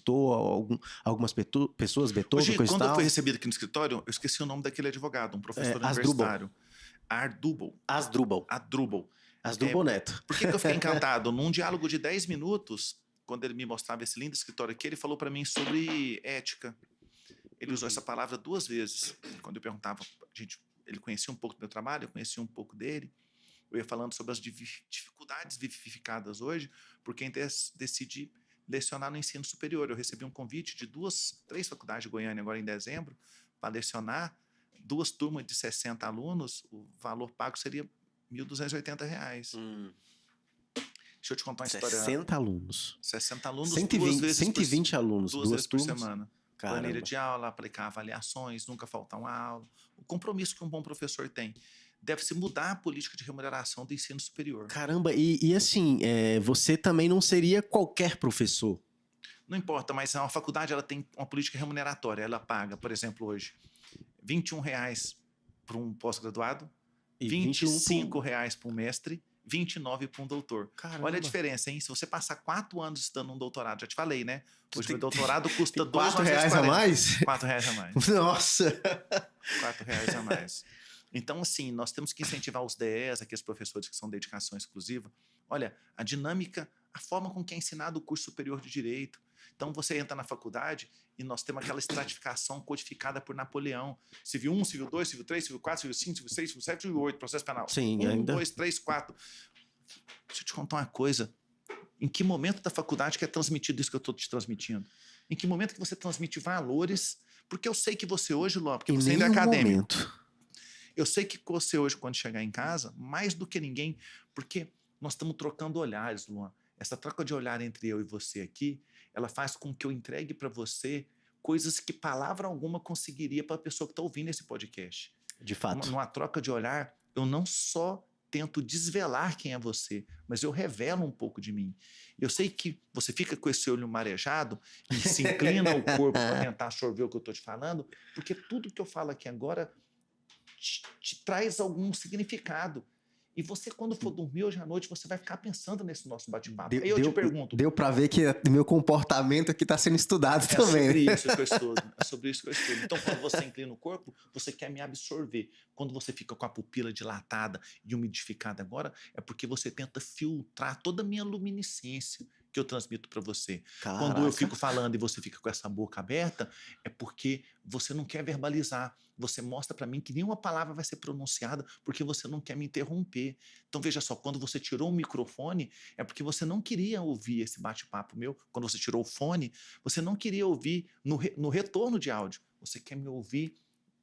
algumas pessoas, Beethoven, Hoje, coisa e quando eu tal. fui recebido aqui no escritório, eu esqueci o nome daquele advogado, um professor universitário. Asdrubal. Asdrubal Neto. Por que eu fiquei encantado? Num diálogo de 10 minutos, quando ele me mostrava esse lindo escritório aqui, ele falou para mim sobre ética. Ele usou essa palavra 2 vezes. Quando eu perguntava, ele conhecia um pouco do meu trabalho, eu conhecia um pouco dele. Eu ia falando sobre as dificuldades vivificadas hoje por quem decide lecionar no ensino superior. Eu recebi um convite de 3 faculdades de Goiânia agora em dezembro para lecionar 2 turmas de 60 alunos. O valor pago seria R$ 1.280. Deixa eu te contar uma história. 60 alunos. 60 alunos, 120 alunos, 2 vezes por turmas? semana. Planilha de aula, aplicar avaliações, nunca faltar uma aula. O compromisso que um bom professor tem. Deve-se mudar a política de remuneração do ensino superior. Caramba, e assim, você também não seria qualquer professor. Não importa, mas a faculdade ela tem uma política remuneratória. Ela paga, por exemplo, hoje, R$ 21,00 para um pós-graduado, R$ 25,00 para um mestre, R$ 29,00 para um doutor. Caramba. Olha a diferença, hein? Se você passar 4 anos estudando um doutorado, já te falei, né? Hoje meu doutorado custa R$ 2,40 a mais? R$ 4,00 a mais. Nossa! R$ 4,00 a mais. Então, assim, nós temos que incentivar os DEs, aqueles professores que são dedicação exclusiva. Olha, a dinâmica, a forma com que é ensinado o curso superior de Direito. Então, você entra na faculdade e nós temos aquela estratificação codificada por Napoleão. Civil 1, Civil 2, Civil 3, Civil 4, Civil 5, Civil 6, Civil 7, Civil 8, processo penal. Sim, 1, ainda. 2, 3, 4. Deixa eu te contar uma coisa. Em que momento da faculdade que é transmitido isso que eu estou te transmitindo? Em que momento que você transmite valores? Porque eu sei que você hoje, Luan, porque você ainda é acadêmico. Momento. Eu sei que você hoje, quando chegar em casa, mais do que ninguém, porque nós estamos trocando olhares, Luan. Essa troca de olhar entre eu e você aqui, ela faz com que eu entregue para você coisas que palavra alguma conseguiria para a pessoa que está ouvindo esse podcast. De fato. Numa troca de olhar, eu não só tento desvelar quem é você, mas eu revelo um pouco de mim. Eu sei que você fica com esse olho marejado e se inclina o corpo para tentar absorver o que eu estou te falando, porque tudo que eu falo aqui agora te traz algum significado. E você, quando for dormir hoje à noite, você vai ficar pensando nesse nosso bate-papo. Aí eu te pergunto... Deu para ver que meu comportamento aqui está sendo estudado também. Sobre isso que eu estudo. É sobre isso que eu estudo. Então, quando você inclina o corpo, você quer me absorver. Quando você fica com a pupila dilatada e umidificada agora, é porque você tenta filtrar toda a minha luminescência que eu transmito para você. Caraca. Quando eu fico falando e você fica com essa boca aberta, é porque você não quer verbalizar. Você mostra para mim que nenhuma palavra vai ser pronunciada porque você não quer me interromper. Então, veja só, quando você tirou o microfone, é porque você não queria ouvir esse bate-papo meu. Quando você tirou o fone, você não queria ouvir no retorno de áudio. Você quer me ouvir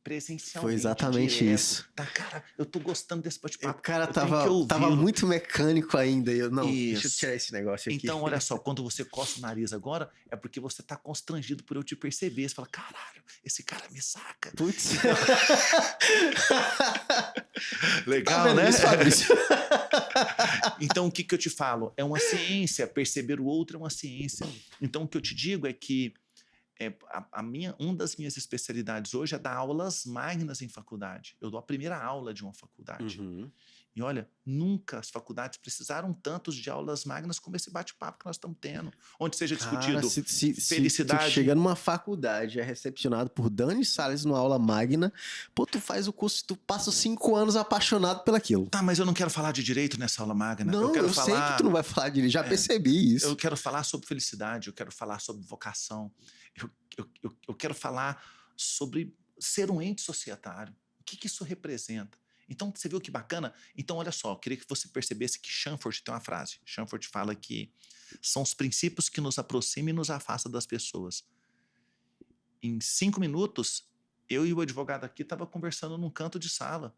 presencialmente. Foi exatamente direto. Isso. Tá, cara, eu tô gostando desse bate-papo. O cara tava muito mecânico ainda. Deixa eu tirar esse negócio aqui. Então, olha só, quando você coça o nariz agora, é porque você tá constrangido por eu te perceber. Você fala, caralho, esse cara me saca. Putz. Legal, né? Fabrício? Então, o que eu te falo? É uma ciência. Perceber o outro é uma ciência. Então, o que eu te digo é que uma das minhas especialidades hoje é dar aulas magnas em faculdade. Eu dou a primeira aula de uma faculdade. Uhum. E olha, nunca as faculdades precisaram tantos de aulas magnas como esse bate-papo que nós estamos tendo. Onde seja discutido felicidade. Se tu chega numa faculdade, é recepcionado por Dani Salles numa aula magna, pô, tu faz o curso, tu passa 5 anos apaixonado pelaquilo. Tá, mas eu não quero falar de direito nessa aula magna. Não, eu sei que tu não vai falar de direito, já percebi isso. Eu quero falar sobre felicidade, eu quero falar sobre vocação, eu quero falar sobre ser um ente societário. O que isso representa? Então, você viu que bacana? Então, olha só, eu queria que você percebesse que Chamfort tem uma frase. Chamfort fala que são os princípios que nos aproximam e nos afastam das pessoas. Em 5 minutos, eu e o advogado aqui estavam conversando num canto de sala,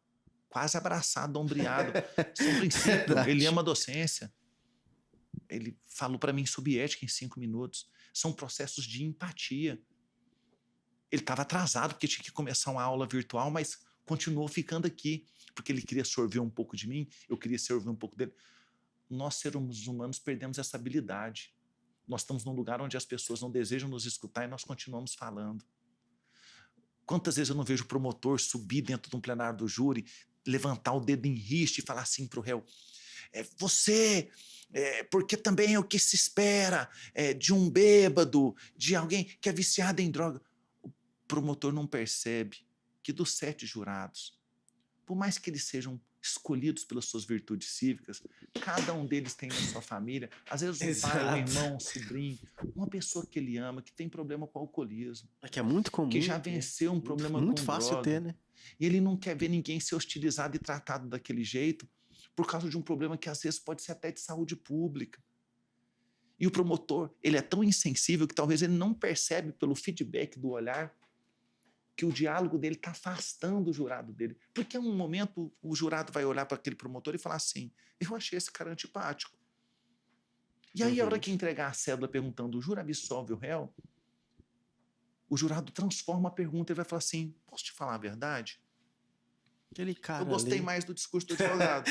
quase abraçado, ombreado. São princípios. Ele ama a docência. Ele falou para mim sobre ética em 5 minutos. São processos de empatia. Ele estava atrasado porque tinha que começar uma aula virtual, mas continuou ficando aqui, porque ele queria sorver um pouco de mim, eu queria sorver um pouco dele. Nós, seres humanos, perdemos essa habilidade. Nós estamos num lugar onde as pessoas não desejam nos escutar e nós continuamos falando. Quantas vezes eu não vejo o promotor subir dentro de um plenário do júri, levantar o dedo em riste e falar assim para o réu, porque também é o que se espera de um bêbado, de alguém que é viciado em droga. O promotor não percebe que dos 7 jurados, por mais que eles sejam escolhidos pelas suas virtudes cívicas, cada um deles tem na sua família, às vezes um pai, um irmão, um sobrinho, uma pessoa que ele ama, que tem problema com alcoolismo. Que é muito comum. Que já venceu um problema com droga. Muito fácil ter, né? E ele não quer ver ninguém ser hostilizado e tratado daquele jeito por causa de um problema que às vezes pode ser até de saúde pública. E o promotor, ele é tão insensível que talvez ele não percebe pelo feedback do olhar que o diálogo dele está afastando o jurado dele. Porque em um momento o jurado vai olhar para aquele promotor e falar assim, eu achei esse cara antipático. E aí, a hora que entregar a cédula perguntando, o júri absolve o réu, o jurado transforma a pergunta e vai falar assim, posso te falar a verdade? Aquele cara eu gostei mais do discurso do advogado.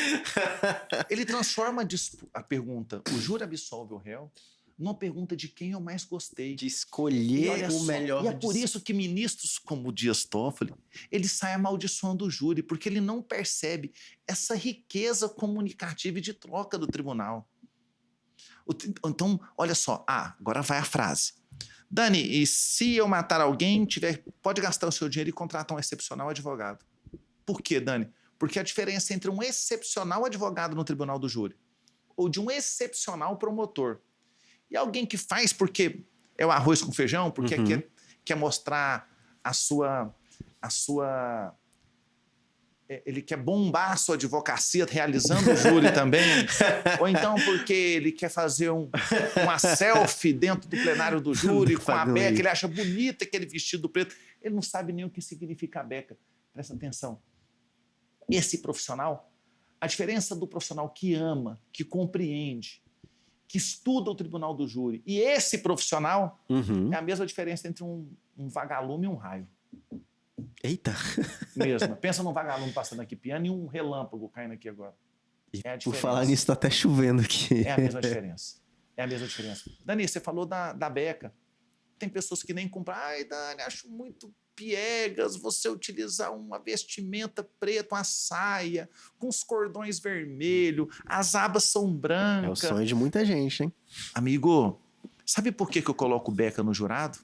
Ele transforma a pergunta, o júri absolve o réu, numa pergunta de quem eu mais gostei. De escolher o melhor. E é por isso que ministros como o Dias Toffoli, ele sai amaldiçoando o júri, porque ele não percebe essa riqueza comunicativa e de troca do tribunal. Então, olha só. Agora vai a frase. Dani, e se eu matar alguém, pode gastar o seu dinheiro e contratar um excepcional advogado. Por quê, Dani? Porque a diferença entre um excepcional advogado no tribunal do júri ou de um excepcional promotor e alguém que faz porque é o arroz com feijão, porque quer mostrar a sua... Ele quer bombar a sua advocacia realizando o júri também. Ou então porque ele quer fazer uma selfie dentro do plenário do júri com a beca. Ele acha bonita aquele vestido preto. Ele não sabe nem o que significa a beca. Presta atenção. Esse profissional, a diferença do profissional que ama, que compreende, que estuda o tribunal do júri, e esse profissional é a mesma diferença entre um vagalume e um raio. Eita! Mesmo. Pensa num vagalume passando aqui piano e um relâmpago caindo aqui agora. É a Por diferença. falar nisso, tá até chovendo aqui. É a mesma diferença. É a mesma diferença. Dani, você falou da beca. Tem pessoas que nem compram. Ai, Dani, acho muito piegas você utilizar uma vestimenta preta, uma saia, com os cordões vermelhos, as abas são É o brancas. sonho de muita gente, hein? Amigo, sabe por que eu coloco beca no jurado?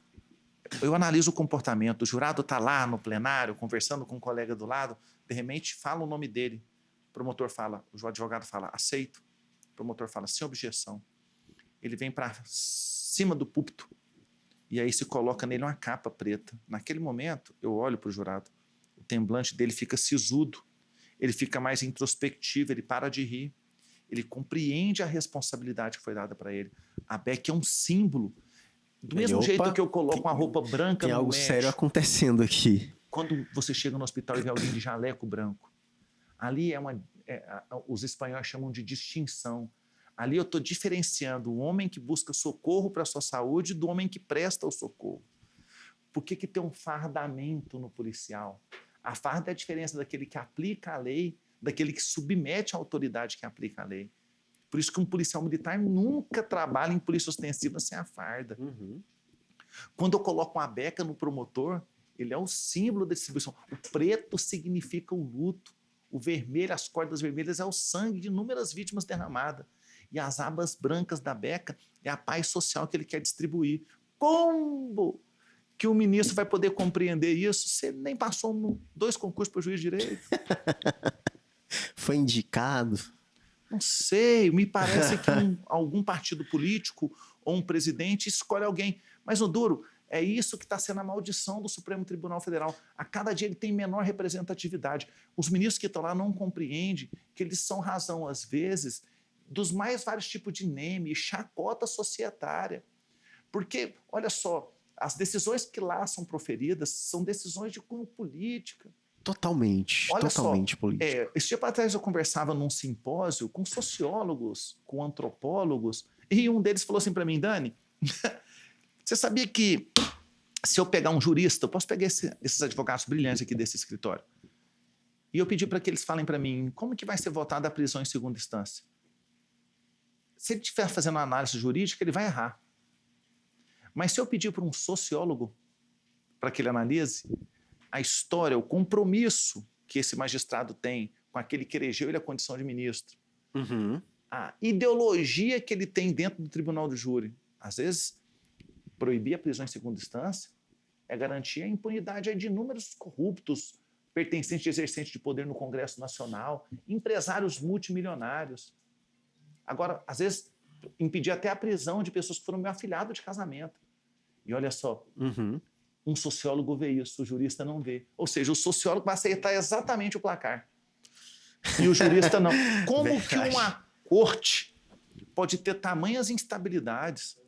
Eu analiso o comportamento. O jurado está lá no plenário, conversando com um colega do lado, de repente fala o nome dele. O promotor fala, o advogado fala, aceito. O promotor fala, sem objeção. Ele vem para cima do púlpito e aí se coloca nele uma capa preta. Naquele momento, eu olho para o jurado, o semblante dele fica sisudo, ele fica mais introspectivo, ele para de rir, ele compreende a responsabilidade que foi dada para ele. A beca é um símbolo. Do mesmo jeito que eu coloco uma roupa branca tem no algo médico, sério acontecendo aqui. quando você chega no hospital e vê alguém de jaleco branco, ali os espanhóis chamam de distinção. Ali eu estou diferenciando o homem que busca socorro para a sua saúde do homem que presta o socorro. Por que tem um fardamento no policial? A farda é a diferença daquele que aplica a lei, daquele que submete à autoridade que aplica a lei. Por isso que um policial militar nunca trabalha em polícia ostensiva sem a farda. Uhum. Quando eu coloco uma beca no promotor, ele é o símbolo da distribuição. O preto significa o luto. O vermelho, as cordas vermelhas, é o sangue de inúmeras vítimas derramadas. E as abas brancas da beca é a paz social que ele quer distribuir. Como que o ministro vai poder compreender isso se ele nem passou 2 concursos para o juiz de direito? Foi indicado. Não sei, me parece que algum partido político ou um presidente escolhe alguém. Mas, no duro, é isso que está sendo a maldição do Supremo Tribunal Federal. A cada dia ele tem menor representatividade. Os ministros que estão lá não compreendem que eles são razão, às vezes, dos mais vários tipos de meme, chacota societária. Porque, olha só, as decisões que lá são proferidas são decisões de cunho política. Totalmente, Olha totalmente só, político. esse tempo atrás eu conversava num simpósio com sociólogos, com antropólogos, e um deles falou assim para mim, Dani, você sabia que se eu pegar um jurista, eu posso pegar esses advogados brilhantes aqui desse escritório, e eu pedi para que eles falem para mim como que vai ser votada a prisão em segunda instância. Se ele estiver fazendo uma análise jurídica, ele vai errar. Mas se eu pedir para um sociólogo para que ele analise a história, o compromisso que esse magistrado tem com aquele que elegeu ele a condição de ministro, Uhum. a ideologia que ele tem dentro do tribunal do júri, às vezes, proibir a prisão em segunda instância é garantir a impunidade de inúmeros corruptos, pertencentes e exercentes de poder no Congresso Nacional, empresários multimilionários. Agora, às vezes, impedir até a prisão de pessoas que foram meu afilhado de casamento. E olha só, um sociólogo vê isso, o jurista não vê. Ou seja, o sociólogo vai aceitar exatamente o placar. E o jurista não. Como que uma corte pode ter tamanhas instabilidades?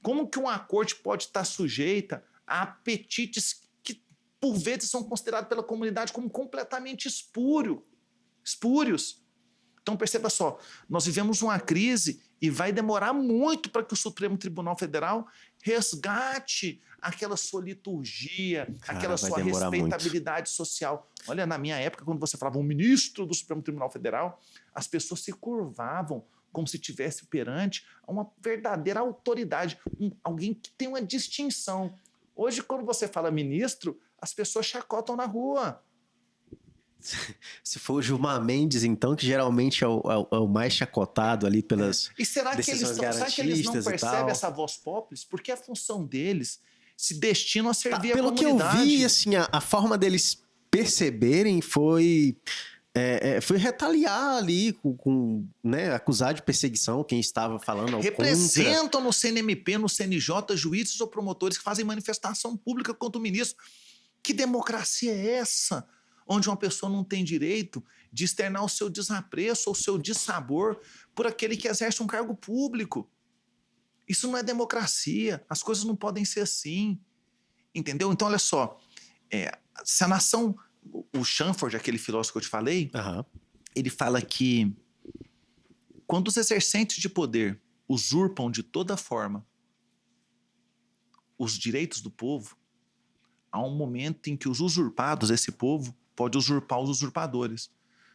Como que uma corte pode estar sujeita a apetites que, por vezes, são considerados pela comunidade como completamente espúrios? Então, perceba só, nós vivemos uma crise e vai demorar muito para que o Supremo Tribunal Federal resgate aquela sua liturgia, aquela sua respeitabilidade social. Olha, na minha época, quando você falava um ministro do Supremo Tribunal Federal, as pessoas se curvavam como se estivesse perante uma verdadeira autoridade, alguém que tem uma distinção. Hoje, quando você fala ministro, as pessoas chacotam na rua. Se for o Gilmar Mendes, então, que geralmente é o mais chacotado ali pelas E será que eles não percebem essa voz populi? Porque a função deles se destina a servir a comunidade. Pelo que eu vi, assim, a forma deles perceberem foi retaliar ali, né, acusar de perseguição quem estava falando ao Representam no CNMP, no CNJ, juízes ou promotores que fazem manifestação pública contra o ministro. Que democracia é essa? Onde uma pessoa não tem direito de externar o seu desapreço ou o seu dissabor por aquele que exerce um cargo público. Isso não é democracia. As coisas não podem ser assim. Entendeu? Então, olha só. Se a nação... O Chamford, aquele filósofo que eu te falei, ele fala que quando os exercentes de poder usurpam de toda forma os direitos do povo, há um momento em que os usurpados, esse povo, pode usurpar os usurpadores.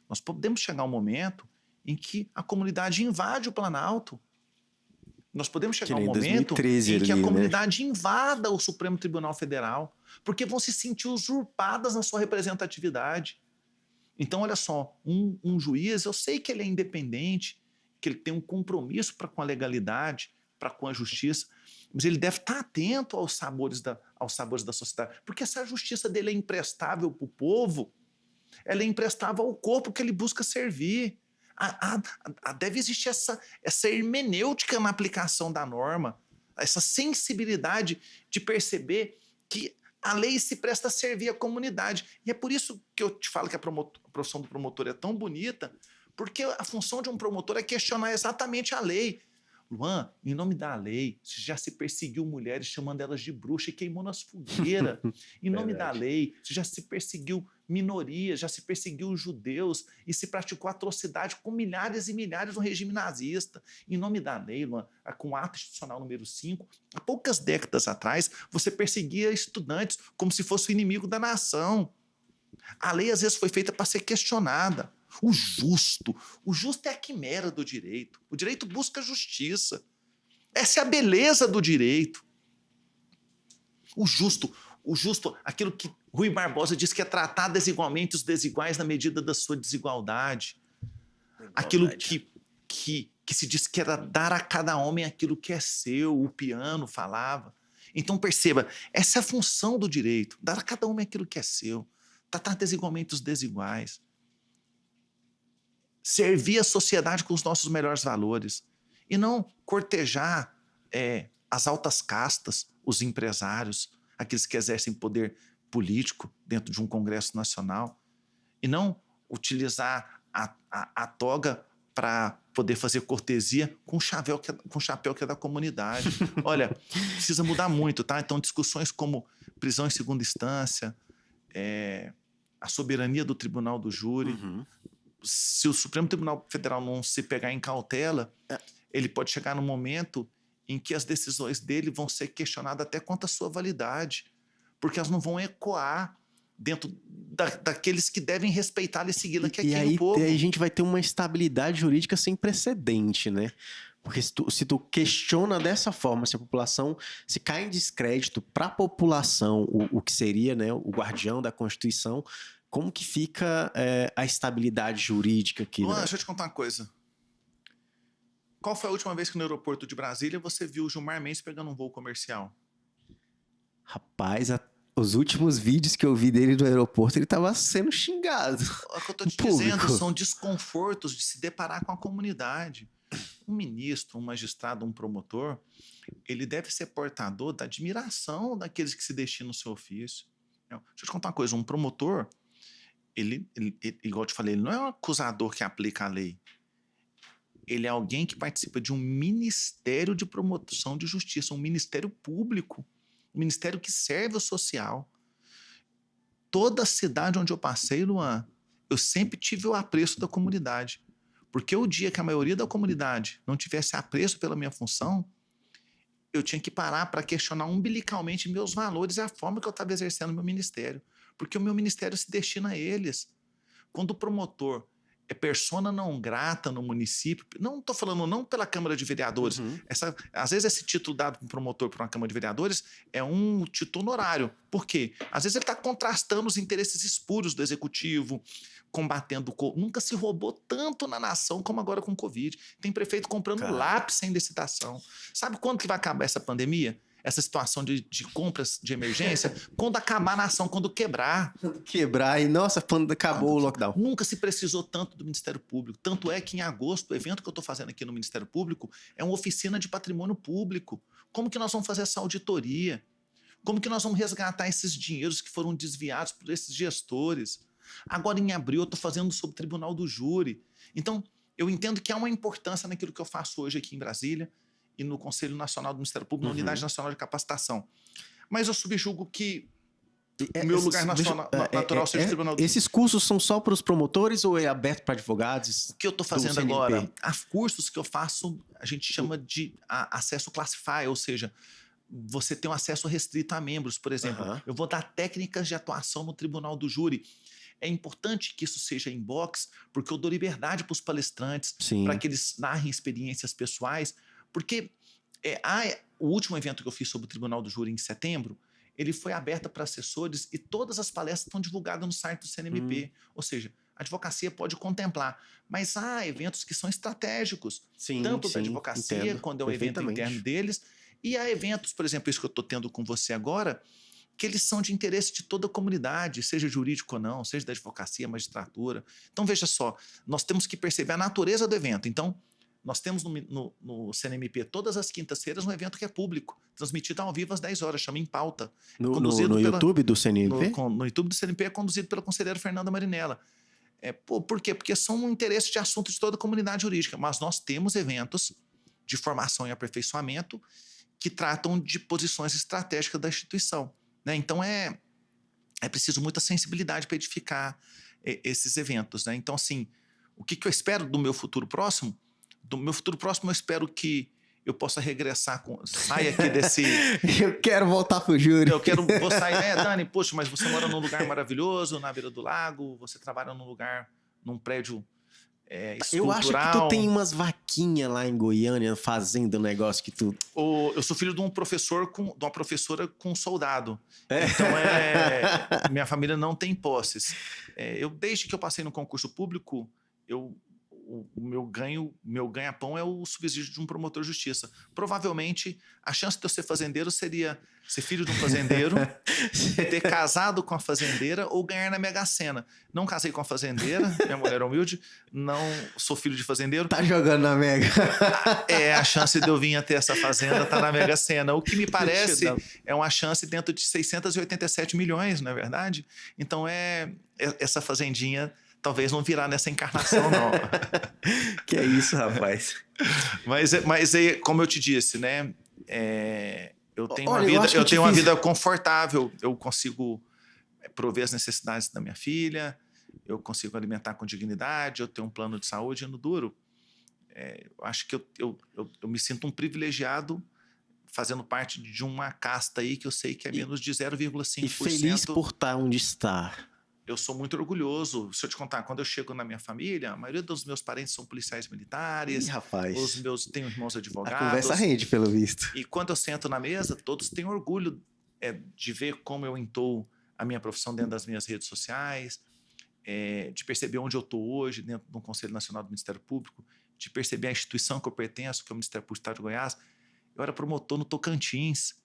Nós podemos chegar a um momento em que a comunidade invade o Planalto. Nós podemos chegar a um momento em que a comunidade invada o Supremo Tribunal Federal, porque vão se sentir usurpadas na sua representatividade. Então, olha só, um juiz, eu sei que ele é independente, que ele tem um compromisso com a legalidade, com a justiça, mas ele deve estar atento aos sabores da sociedade, porque essa justiça dele é imprestável para o povo, ela é imprestável ao corpo que ele busca servir. Deve existir essa hermenêutica na aplicação da norma, essa sensibilidade de perceber que a lei se presta a servir a comunidade. E é por isso que eu te falo que a profissão do promotor é tão bonita, porque a função de um promotor é questionar exatamente a lei. Luan, em nome da lei, você já se perseguiu mulheres chamando elas de bruxa e queimou nas fogueiras. Em nome da lei, você já se perseguiu minorias, já se perseguiu judeus e se praticou atrocidade com milhares e milhares no regime nazista. Em nome da lei, Luan, com o ato institucional número 5, há poucas décadas atrás, você perseguia estudantes como se fosse o inimigo da nação. A lei, às vezes, foi feita para ser questionada. O justo é a quimera do direito. O direito busca justiça. Essa é a beleza do direito. O justo, aquilo que Rui Barbosa diz que é tratar desigualmente os desiguais na medida da sua desigualdade. Aquilo que se diz que era dar a cada homem aquilo que é seu, o Piano falava. Então perceba, essa é a função do direito, dar a cada homem aquilo que é seu, tratar desigualmente os desiguais. Servir a sociedade com os nossos melhores valores e não cortejar as altas castas, os empresários, aqueles que exercem poder político dentro de um Congresso Nacional e não utilizar a toga para poder fazer cortesia com o chapéu que é da comunidade. Olha, precisa mudar muito, tá? Então, discussões como prisão em segunda instância, a soberania do tribunal do júri. Se o Supremo Tribunal Federal não se pegar em cautela, ele pode chegar num momento em que as decisões dele vão ser questionadas até quanto à sua validade, porque elas não vão ecoar dentro daqueles que devem respeitá-la e segui-la, que é quem o povo. E aí a gente vai ter uma estabilidade jurídica sem precedente, né? Porque se tu questiona dessa forma, se a população se cai em descrédito para a população, o que seria, né, o guardião da Constituição, como que fica a estabilidade jurídica aqui? Luan, né? deixa eu te contar uma coisa. Qual foi a última vez que no aeroporto de Brasília você viu o Gilmar Mendes pegando um voo comercial? Rapaz, os últimos vídeos que eu vi dele no aeroporto, ele estava sendo xingado. É o que eu estou te dizendo, são desconfortos de se deparar com a comunidade. Um ministro, um magistrado, um promotor, ele deve ser portador da admiração daqueles que se destinam ao seu ofício. Deixa eu te contar uma coisa, um promotor, ele, igual eu te falei, ele não é um acusador que aplica a lei. Ele é alguém que participa de um ministério de promoção de justiça, um ministério público, um ministério que serve o social. Toda cidade onde eu passei, Luan, eu sempre tive o apreço da comunidade. Porque o dia que a maioria da comunidade não tivesse apreço pela minha função, eu tinha que parar para questionar umbilicalmente meus valores e a forma que eu estava exercendo o meu ministério. Porque o meu ministério se destina a eles. Quando o promotor é persona não grata no município, não estou falando não pela Câmara de Vereadores, às vezes esse título dado para um promotor para uma Câmara de Vereadores é um título honorário. Por quê? Às vezes ele está contrastando os interesses espúrios do Executivo, combatendo... Nunca se roubou tanto na nação como agora com o Covid. Tem prefeito comprando lápis sem licitação. Sabe quando que vai acabar essa pandemia? Essa situação de compras de emergência? Quando acabar a nação, quando quebrar. Quando quebrar e, nossa, quando acabou o lockdown. Nunca se precisou tanto do Ministério Público. Tanto é que em agosto, o evento que eu estou fazendo aqui no Ministério Público é uma oficina de patrimônio público. Como que nós vamos fazer essa auditoria? Como que nós vamos resgatar esses dinheiros que foram desviados por esses gestores? Agora, em abril, eu estou fazendo sobre o Tribunal do Júri. Então, eu entendo que há uma importância naquilo que eu faço hoje aqui em Brasília e no Conselho Nacional do Ministério Público, na Unidade Nacional de Capacitação. Mas eu subjugo que o meu lugar natural seja o Tribunal do Júri. Esses cursos são só para os promotores ou é aberto para advogados? O que eu estou fazendo agora? Há cursos que eu faço, a gente chama de acesso classify, ou seja, você tem um acesso restrito a membros, por exemplo. Eu vou dar técnicas de atuação no Tribunal do Júri. é importante que isso seja em box, porque eu dou liberdade para os palestrantes, Sim. para que eles narrem experiências pessoais, porque o último evento que eu fiz sobre o Tribunal do Júri em setembro, ele foi aberto para assessores e todas as palestras estão divulgadas no site do CNMP. Ou seja, a advocacia pode contemplar. Mas há eventos que são estratégicos, tanto da advocacia, entendo, quando é um evento interno deles, e há eventos, por exemplo, isso que eu estou tendo com você agora, que eles são de interesse de toda a comunidade, seja jurídico ou não, seja da advocacia, magistratura. Então, veja só, nós temos que perceber a natureza do evento. Então, nós temos no CNMP todas as quintas-feiras um evento que é público, transmitido ao vivo às 10 horas, chama Em Pauta. No YouTube do CNMP? No YouTube do CNMP é conduzido pela conselheira Fernanda Marinella. Por quê? Porque são um interesse de assunto de toda a comunidade jurídica, mas nós temos eventos de formação e aperfeiçoamento que tratam de posições estratégicas da instituição. Né? Então, é preciso muita sensibilidade para edificar esses eventos. Né? Então, assim, o que eu espero do meu futuro próximo? Do meu futuro próximo, eu espero que eu possa regressar, saia aqui desse... Eu quero voltar pro júri. Vou sair, Dani, poxa, mas você mora num lugar maravilhoso, na beira do lago, você trabalha num prédio escultural. Eu acho que tu tem umas vaquinhas lá em Goiânia fazendo um negócio que tu... Eu sou filho de uma professora com um soldado. Então, minha família não tem posses. Desde que eu passei no concurso público, o meu ganha-pão é o subsídio de um promotor de justiça. Provavelmente, a chance de eu ser fazendeiro seria ser filho de um fazendeiro, ter casado com a fazendeira ou ganhar na Mega Sena. Não casei com a fazendeira, minha mulher é humilde, não sou filho de fazendeiro. Tá jogando na Mega. A chance de eu vir a ter essa fazenda tá na Mega Sena. O que me parece é uma chance dentro de 687 milhões, não é verdade? Então, essa fazendinha... Talvez não virá nessa encarnação, não. Que é isso, rapaz. Mas como eu te disse, né? Eu tenho uma vida confortável. Eu consigo prover as necessidades da minha filha. Eu consigo alimentar com dignidade. Eu tenho um plano de saúde no duro. Eu acho que eu me sinto um privilegiado fazendo parte de uma casta aí que eu sei que é menos de 0,5%. E feliz por estar onde está. Eu sou muito orgulhoso. Se eu te contar, quando eu chego na minha família, a maioria dos meus parentes são policiais militares. Ih, rapaz. Tenho irmãos advogados. A conversa rende, pelo visto. E quando eu sento na mesa, todos têm orgulho de ver como eu entoo a minha profissão dentro das minhas redes sociais, de perceber onde eu estou hoje dentro do Conselho Nacional do Ministério Público, de perceber a instituição que eu pertenço, que é o Ministério Público do Estado de Goiás. Eu era promotor no Tocantins.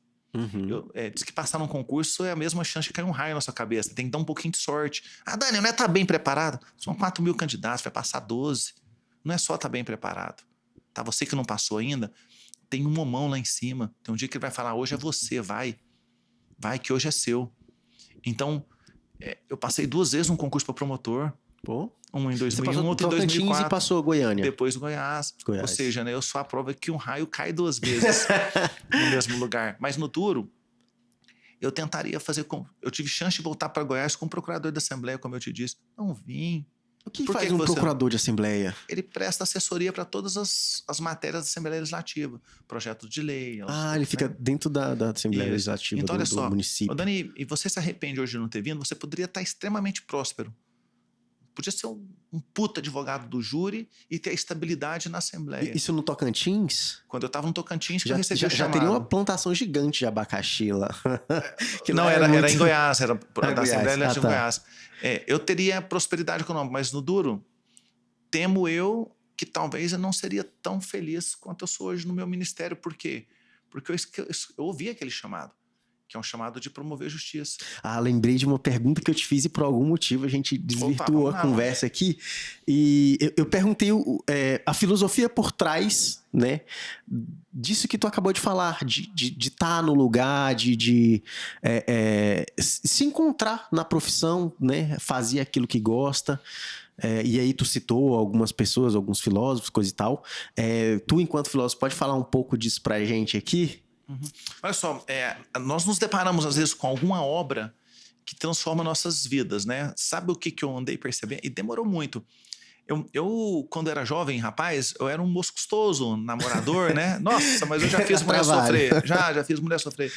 Diz que passar num concurso é a mesma chance de cair um raio na sua cabeça. Tem que dar um pouquinho de sorte. Dani, não é estar bem preparado? São 4 mil candidatos, vai passar 12. Não é só estar bem preparado. Tá? Você que não passou ainda, tem um momão lá em cima. Tem um dia que ele vai falar, hoje é você, vai. Vai que hoje é seu. Então, eu passei 2 vezes num concurso para promotor. Pô. Um em 2001, outro em 2004. E passou Goiânia. Depois Goiás. Ou seja, né, eu sou a prova que um raio cai 2 vezes no mesmo lugar. Mas no duro, eu tentaria fazer... Eu tive chance de voltar para Goiás com o procurador da Assembleia, como eu te disse. Não vim. O que faz um procurador de Assembleia? Ele presta assessoria para todas as matérias da Assembleia Legislativa. Projetos de lei. Ele fica dentro da Assembleia Legislativa então, do município. Dani, e você se arrepende hoje de não ter vindo? Você poderia estar extremamente próspero. Podia ser um puta advogado do júri e ter a estabilidade na Assembleia. Isso no Tocantins? Quando eu estava no Tocantins, que eu recebi o chamado. Já teria uma plantação gigante de abacaxi lá. Que não, era em Goiás, era da Assembleia Legislativa de Goiás. Eu teria prosperidade econômica, mas no duro, temo eu que talvez eu não seria tão feliz quanto eu sou hoje no meu ministério. Por quê? Porque eu ouvi aquele chamado, que é um chamado de promover justiça. Lembrei de uma pergunta que eu te fiz e por algum motivo a gente desvirtuou a conversa aqui. E eu perguntei a filosofia por trás, né, disso que tu acabou de falar, de estar no lugar, de se encontrar na profissão, né, fazer aquilo que gosta. E aí tu citou algumas pessoas, alguns filósofos, coisa e tal. Tu, enquanto filósofo, pode falar um pouco disso pra gente aqui? Olha só, nós nos deparamos às vezes com alguma obra que transforma nossas vidas, né? Sabe o que eu andei percebendo? E demorou muito. Eu, quando era jovem, rapaz, eu era um moço custoso, namorador, né? Nossa, mas eu já fiz mulher sofrer. Já fiz mulher sofrer.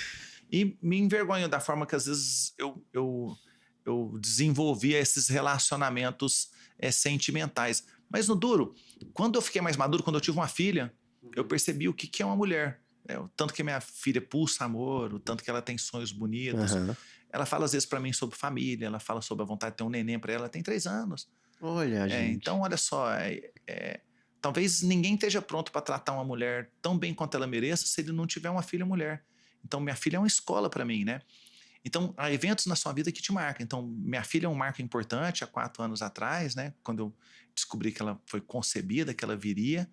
E me envergonho da forma que às vezes eu eu desenvolvia esses relacionamentos sentimentais. Mas no duro, quando eu fiquei mais maduro, quando eu tive uma filha, eu percebi o que é uma mulher. O tanto que minha filha pulsa amor, o tanto que ela tem sonhos bonitos. Aham. Ela fala às vezes para mim sobre família, ela fala sobre a vontade de ter um neném para ela. Ela tem 3 anos. Olha, gente. Então, olha só, talvez ninguém esteja pronto para tratar uma mulher tão bem quanto ela mereça se ele não tiver uma filha mulher. Então, minha filha é uma escola para mim, né? Então, há eventos na sua vida que te marcam. Então, minha filha é um marco importante há 4 anos atrás, né? Quando eu descobri que ela foi concebida, que ela viria,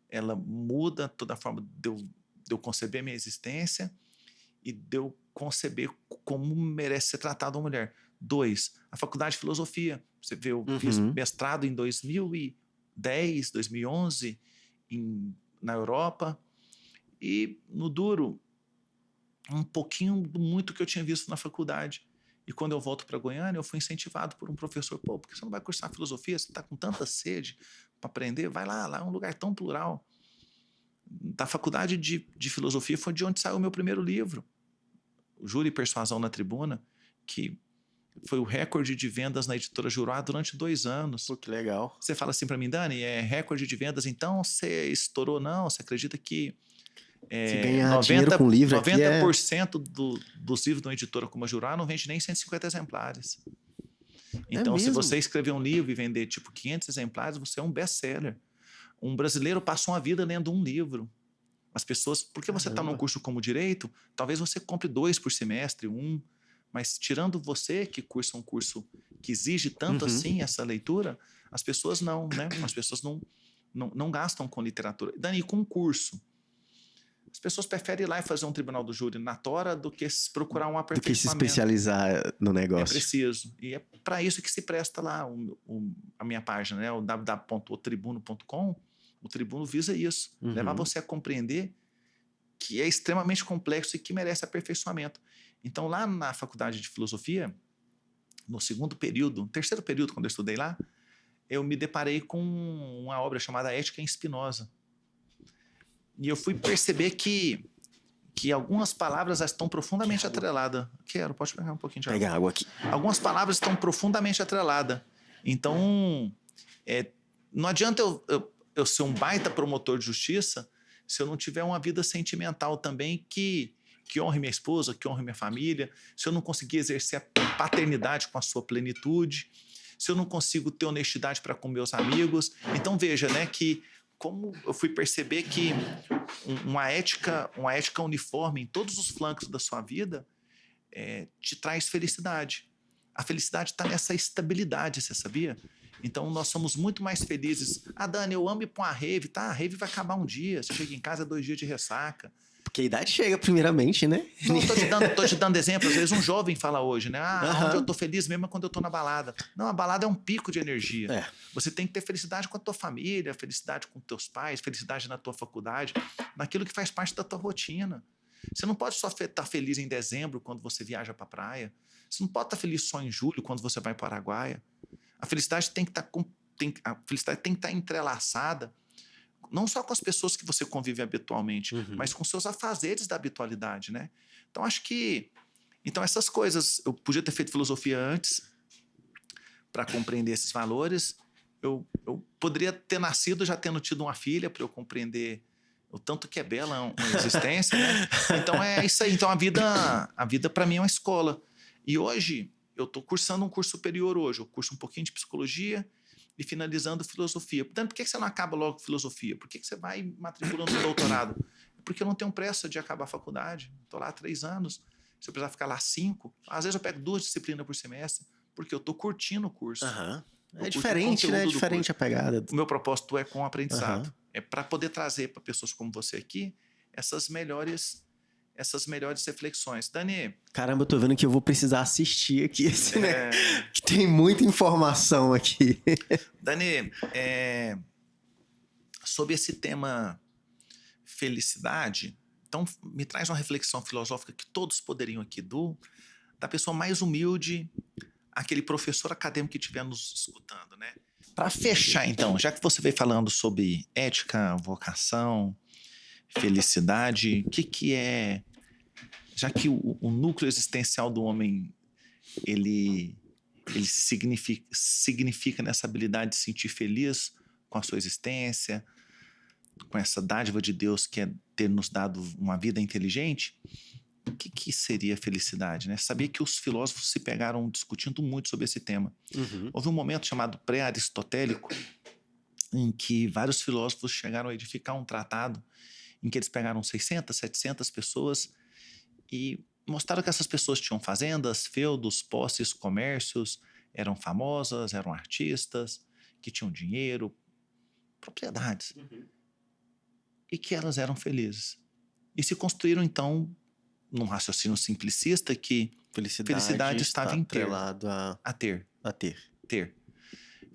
ela muda toda a forma de eu conceber a minha existência e de eu conceber como merece ser tratada uma mulher. 2, a faculdade de filosofia. Você vê, eu fiz mestrado em 2010, 2011 na Europa. E no duro, um pouquinho do muito que eu tinha visto na faculdade. E quando eu volto para Goiânia, eu fui incentivado por um professor. Pô, por que você não vai cursar filosofia? Você está com tanta sede para aprender? Vai lá é um lugar tão plural. Da faculdade de filosofia foi de onde saiu o meu primeiro livro, o Júri e Persuasão na Tribuna, que foi o recorde de vendas na editora Juruá durante 2 anos. Pô, que legal. Você fala assim para mim, Dani, é recorde de vendas, então você estourou? Não, você acredita que se ganhar dinheiro com livro 90% dos livros de uma editora como a Juruá não vende nem 150 exemplares. Então, se você escrever um livro e vender tipo 500 exemplares, você é um best-seller. Um brasileiro passa uma vida lendo um livro. As pessoas, porque você está num curso como direito, talvez você compre 2 por semestre, 1, mas tirando você que cursa um curso que exige tanto assim essa leitura, as pessoas não, né? As pessoas não gastam com literatura. Dani, com curso, as pessoas preferem ir lá e fazer um tribunal do júri na tora do que procurar um aperfeiçoamento. Do que se especializar no negócio. É preciso. E é para isso que se presta lá a minha página, né? O www.otribuno.com. O Tribuno visa isso, levar você a compreender que é extremamente complexo e que merece aperfeiçoamento. Então, lá na faculdade de filosofia, no terceiro período, quando eu estudei lá, eu me deparei com uma obra chamada Ética em Spinoza. E eu fui perceber que algumas palavras estão profundamente atreladas. Pode pegar um pouquinho de água. Pega água aqui. Algumas palavras estão profundamente atreladas. Então, não adianta eu ser um baita promotor de justiça se eu não tiver uma vida sentimental também que honre minha esposa, que honre minha família, se eu não conseguir exercer a paternidade com a sua plenitude, se eu não consigo ter honestidade para com meus amigos. Então veja, né, que como eu fui perceber que uma ética uniforme em todos os flancos da sua vida te traz felicidade. A felicidade está nessa estabilidade, você sabia? Então, nós somos muito mais felizes. Dani, eu amo ir para uma rave, tá? A rave vai acabar um dia. Você chega em casa, 2 dias de ressaca. Porque a idade chega primeiramente, né? Não, tô te dando exemplo. Às vezes um jovem fala hoje, né? Onde eu tô feliz mesmo é quando eu tô na balada. Não, a balada é um pico de energia. Você tem que ter felicidade com a tua família, felicidade com teus pais, felicidade na tua faculdade, naquilo que faz parte da tua rotina. Você não pode só estar feliz em dezembro, quando você viaja para a praia. Você não pode estar feliz só em julho, quando você vai para o Araguaia. A felicidade tem que estar entrelaçada não só com as pessoas que você convive habitualmente, mas com seus afazeres da habitualidade, né? Então, acho que... Então, essas coisas... Eu podia ter feito filosofia antes para compreender esses valores. Eu poderia ter nascido já tendo tido uma filha para eu compreender o tanto que é bela uma existência, né? Então, é isso aí. Então, a vida para mim é uma escola. E hoje... Eu estou cursando um curso superior hoje. Eu curso um pouquinho de psicologia e finalizando filosofia. Portanto, por que você não acaba logo filosofia? Por que você vai matriculando no doutorado? Porque eu não tenho pressa de acabar a faculdade. Estou lá há 3 anos. Se eu precisar ficar lá 5, às vezes eu pego 2 disciplinas por semestre, porque eu estou curtindo o curso. É diferente, né? É diferente a pegada. O meu propósito é com o aprendizado. É para poder trazer para pessoas como você aqui essas melhores reflexões. Dani... Caramba, eu tô vendo que eu vou precisar assistir aqui esse, né? Que tem muita informação aqui. Dani, sobre esse tema felicidade, então me traz uma reflexão filosófica que todos poderiam aqui da pessoa mais humilde, aquele professor acadêmico que estiver nos escutando, né? Para fechar, então, já que você veio falando sobre ética, vocação, felicidade, o que é... Já que o núcleo existencial do homem, ele ele significa nessa habilidade de sentir feliz com a sua existência, com essa dádiva de Deus que é ter nos dado uma vida inteligente. O que seria felicidade, né? Sabia que os filósofos se pegaram discutindo muito sobre esse tema. Houve um momento chamado pré-aristotélico em que vários filósofos chegaram a edificar um tratado em que eles pegaram 600, 700 pessoas e mostraram que essas pessoas tinham fazendas, feudos, posses, comércios, eram famosas, eram artistas, que tinham dinheiro, propriedades, e que elas eram felizes. E se construíram, então, num raciocínio simplicista que felicidade estava em ter, a ter.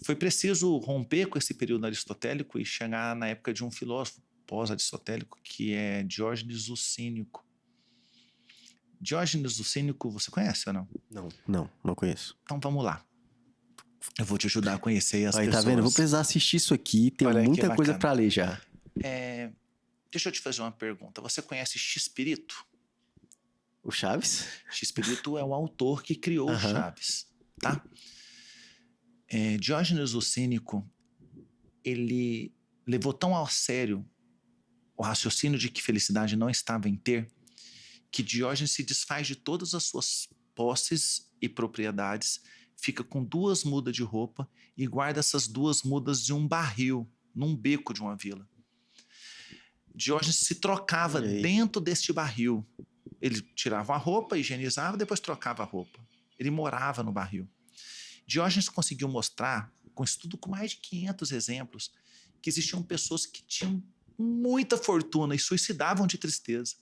Foi preciso romper com esse período aristotélico e chegar na época de um filósofo pós-aristotélico, que é Diógenes o Cínico. Diógenes o Cínico, você conhece ou não? Não conheço. Então vamos lá. Eu vou te ajudar a conhecer as pessoas. Tá vendo? Eu vou precisar assistir isso aqui, tem muita coisa pra ler já. Deixa eu te fazer uma pergunta. Você conhece Chespirito? O Chaves? Chespirito é o autor que criou o Chaves, tá? Diógenes o Cínico, ele levou tão a sério o raciocínio de que felicidade não estava em ter, que Diógenes se desfaz de todas as suas posses e propriedades, fica com 2 mudas de roupa e guarda essas 2 mudas em um barril, num beco de uma vila. Diógenes se trocava dentro deste barril. Ele tirava a roupa, higienizava, depois trocava a roupa. Ele morava no barril. Diógenes conseguiu mostrar, com estudo com mais de 500 exemplos, que existiam pessoas que tinham muita fortuna e suicidavam de tristeza.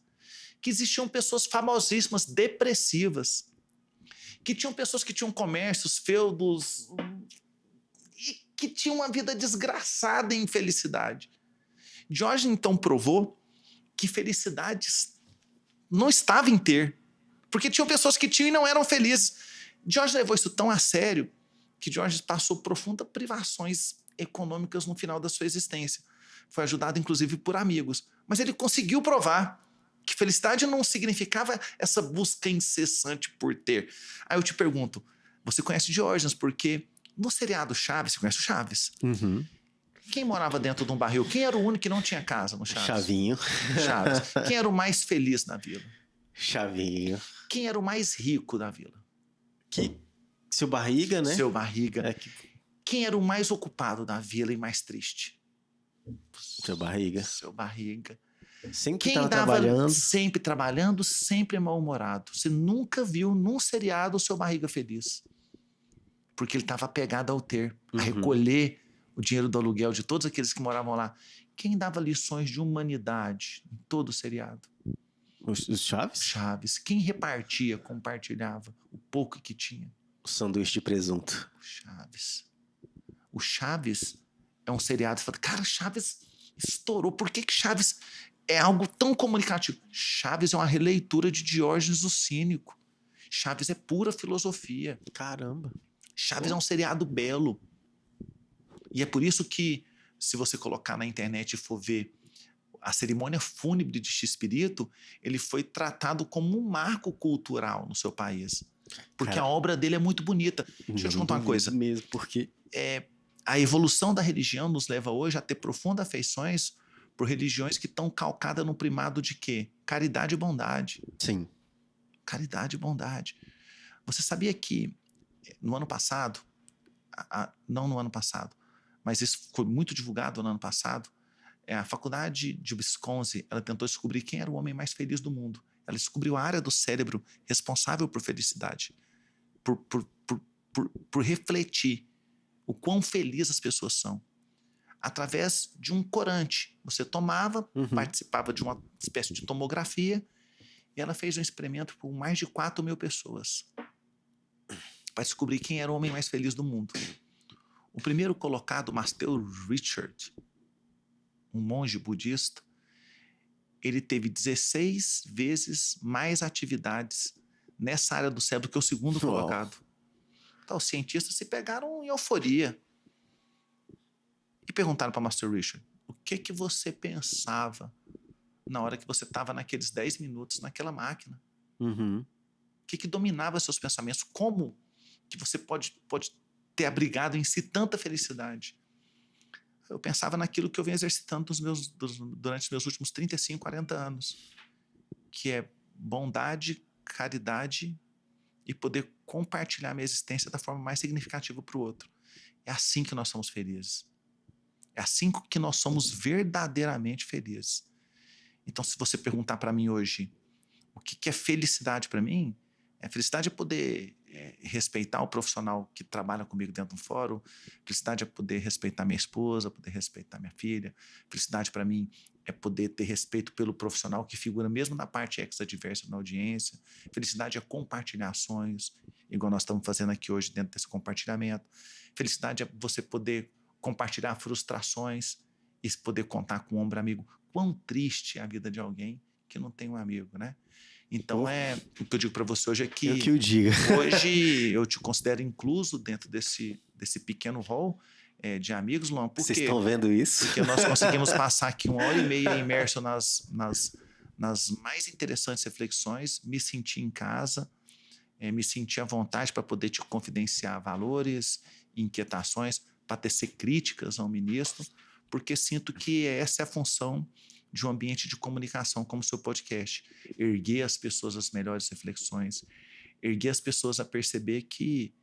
Que existiam pessoas famosíssimas, depressivas. Que tinham pessoas que tinham comércios, feudos, e que tinham uma vida desgraçada em infelicidade. Diógenes, então, provou que felicidade não estava em ter. Porque tinham pessoas que tinham e não eram felizes. Diógenes levou isso tão a sério que Diógenes passou profundas privações econômicas no final da sua existência. Foi ajudado, inclusive, por amigos. Mas ele conseguiu provar que felicidade não significava essa busca incessante por ter. Aí eu te pergunto, você conhece Diógenes porque no seriado Chaves, você conhece o Chaves? Quem morava dentro de um barril? Quem era o único que não tinha casa no Chaves? Chavinho. Chaves. Quem era o mais feliz na vila? Chavinho. Quem era o mais rico da vila? Seu Barriga, né? Seu Barriga. Quem era o mais ocupado da vila e mais triste? Seu Barriga. Seu Barriga. Sempre estava trabalhando. Sempre trabalhando, sempre mal-humorado. Você nunca viu num seriado o Seu Barriga feliz. Porque ele estava apegado ao ter, a recolher o dinheiro do aluguel de todos aqueles que moravam lá. Quem dava lições de humanidade em todo o seriado? Os Chaves? Chaves. Quem repartia, compartilhava o pouco que tinha? O sanduíche de presunto. Chaves. O Chaves é um seriado. Você fala, cara, Chaves estourou. Por que Chaves é algo tão comunicativo? Chaves é uma releitura de Diógenes o Cínico. Chaves é pura filosofia. Caramba. Chaves é um seriado belo. E é por isso que, se você colocar na internet e for ver a cerimônia fúnebre de Chespirito, ele foi tratado como um marco cultural no seu país. Porque a obra dele é muito bonita. Deixa eu te contar uma coisa. Mesmo, porque a evolução da religião nos leva hoje a ter profundas afeições por religiões que estão calcadas no primado de quê? Caridade e bondade. Sim. Caridade e bondade. Você sabia que no ano passado, não no ano passado, mas isso foi muito divulgado no ano passado, a faculdade de Wisconsin, ela tentou descobrir quem era o homem mais feliz do mundo. Ela descobriu a área do cérebro responsável por felicidade, por refletir o quão felizes as pessoas são. Através de um corante. Você tomava, participava de uma espécie de tomografia, e ela fez um experimento com mais de 4.000 pessoas para descobrir quem era o homem mais feliz do mundo. O primeiro colocado, Master Richard, um monge budista, ele teve 16 vezes mais atividades nessa área do cérebro que o segundo colocado. Então, os cientistas se pegaram em euforia e perguntaram para Master Richard, o que você pensava na hora que você estava naqueles 10 minutos naquela máquina? O que dominava seus pensamentos? Como que você pode ter abrigado em si tanta felicidade. Eu pensava naquilo que eu venho exercitando durante os meus últimos 35, 40 anos, que é bondade, caridade e poder compartilhar minha existência da forma mais significativa para o outro. É assim que nós somos felizes. É assim que nós somos verdadeiramente felizes. Então, se você perguntar para mim hoje o que é felicidade para mim, felicidade é poder respeitar o profissional que trabalha comigo dentro do fórum. Felicidade é poder respeitar minha esposa, poder respeitar minha filha. Felicidade para mim é poder ter respeito pelo profissional que figura mesmo na parte ex-adversa na audiência. Felicidade é compartilhar sonhos, igual nós estamos fazendo aqui hoje dentro desse compartilhamento. Felicidade é você poder compartilhar frustrações e poder contar com um ombro amigo. Quão triste é a vida de alguém que não tem um amigo, né? Então, o que eu digo para você hoje é que... Eu que o diga. Hoje eu te considero incluso dentro desse pequeno hall de amigos, Luan. Vocês estão vendo isso? Porque nós conseguimos passar aqui 1h30 imerso nas mais interessantes reflexões, me sentir em casa, me sentir à vontade para poder te confidenciar valores, inquietações, para tecer críticas ao ministro, porque sinto que essa é a função de um ambiente de comunicação como o seu podcast. Erguer as pessoas às melhores reflexões, erguer as pessoas a perceber que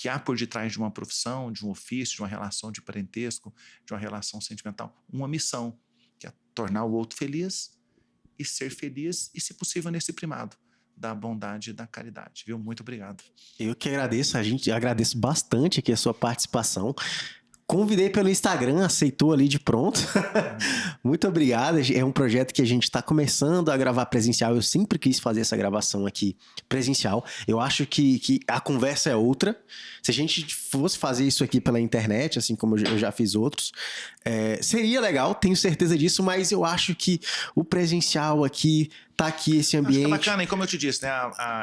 há por detrás de uma profissão, de um ofício, de uma relação de parentesco, de uma relação sentimental, uma missão, que é tornar o outro feliz e ser feliz e, se possível, nesse primado da bondade e da caridade. Viu? Muito obrigado. Eu que agradeço, agradeço bastante aqui a sua participação. Convidei pelo Instagram, aceitou ali de pronto. Muito obrigado. É um projeto que a gente está começando a gravar presencial. Eu sempre quis fazer essa gravação aqui presencial. Eu acho que a conversa é outra. Se a gente fosse fazer isso aqui pela internet, assim como eu já fiz outros, seria legal, tenho certeza disso, mas eu acho que o presencial aqui... Tá aqui esse ambiente. Acho que é bacana, e como eu te disse, né?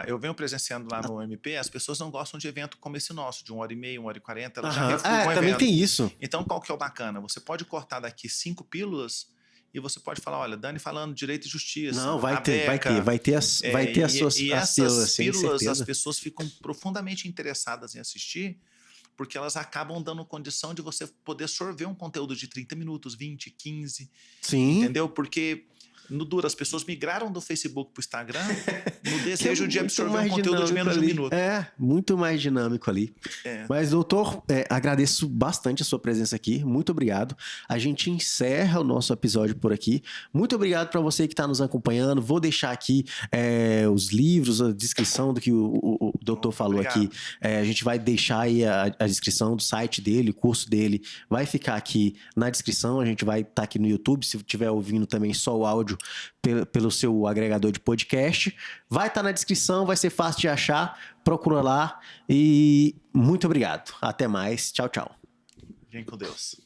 Eu venho presenciando lá no MP, as pessoas não gostam de evento como esse nosso, de 1h30, 1h40, elas já refugam o evento. Também tem isso. Então, qual que é o bacana? Você pode cortar daqui 5 pílulas e você pode falar, olha, Dani falando direito e justiça. Não, vai ter as suas e essas pílulas, certeza. as pessoas ficam profundamente interessadas em assistir, porque elas acabam dando condição de você poder sorver um conteúdo de 30 minutos, 20, 15. Sim. Entendeu? Porque... No duro, as pessoas migraram do Facebook para o Instagram no desejo de absorver um conteúdo de menos de um minuto. Muito mais dinâmico ali. Mas, doutor, agradeço bastante a sua presença aqui. Muito obrigado. A gente encerra o nosso episódio por aqui. Muito obrigado para você que está nos acompanhando. Vou deixar aqui os livros, a descrição do que o doutor falou aqui. A gente vai deixar aí a descrição do site dele, o curso dele. Vai ficar aqui na descrição. A gente vai estar aqui no YouTube. Se estiver ouvindo também só o áudio, pelo seu agregador de podcast. Vai estar na descrição, vai ser fácil de achar. Procura lá e muito obrigado. Até mais. Tchau, tchau. Vem com Deus.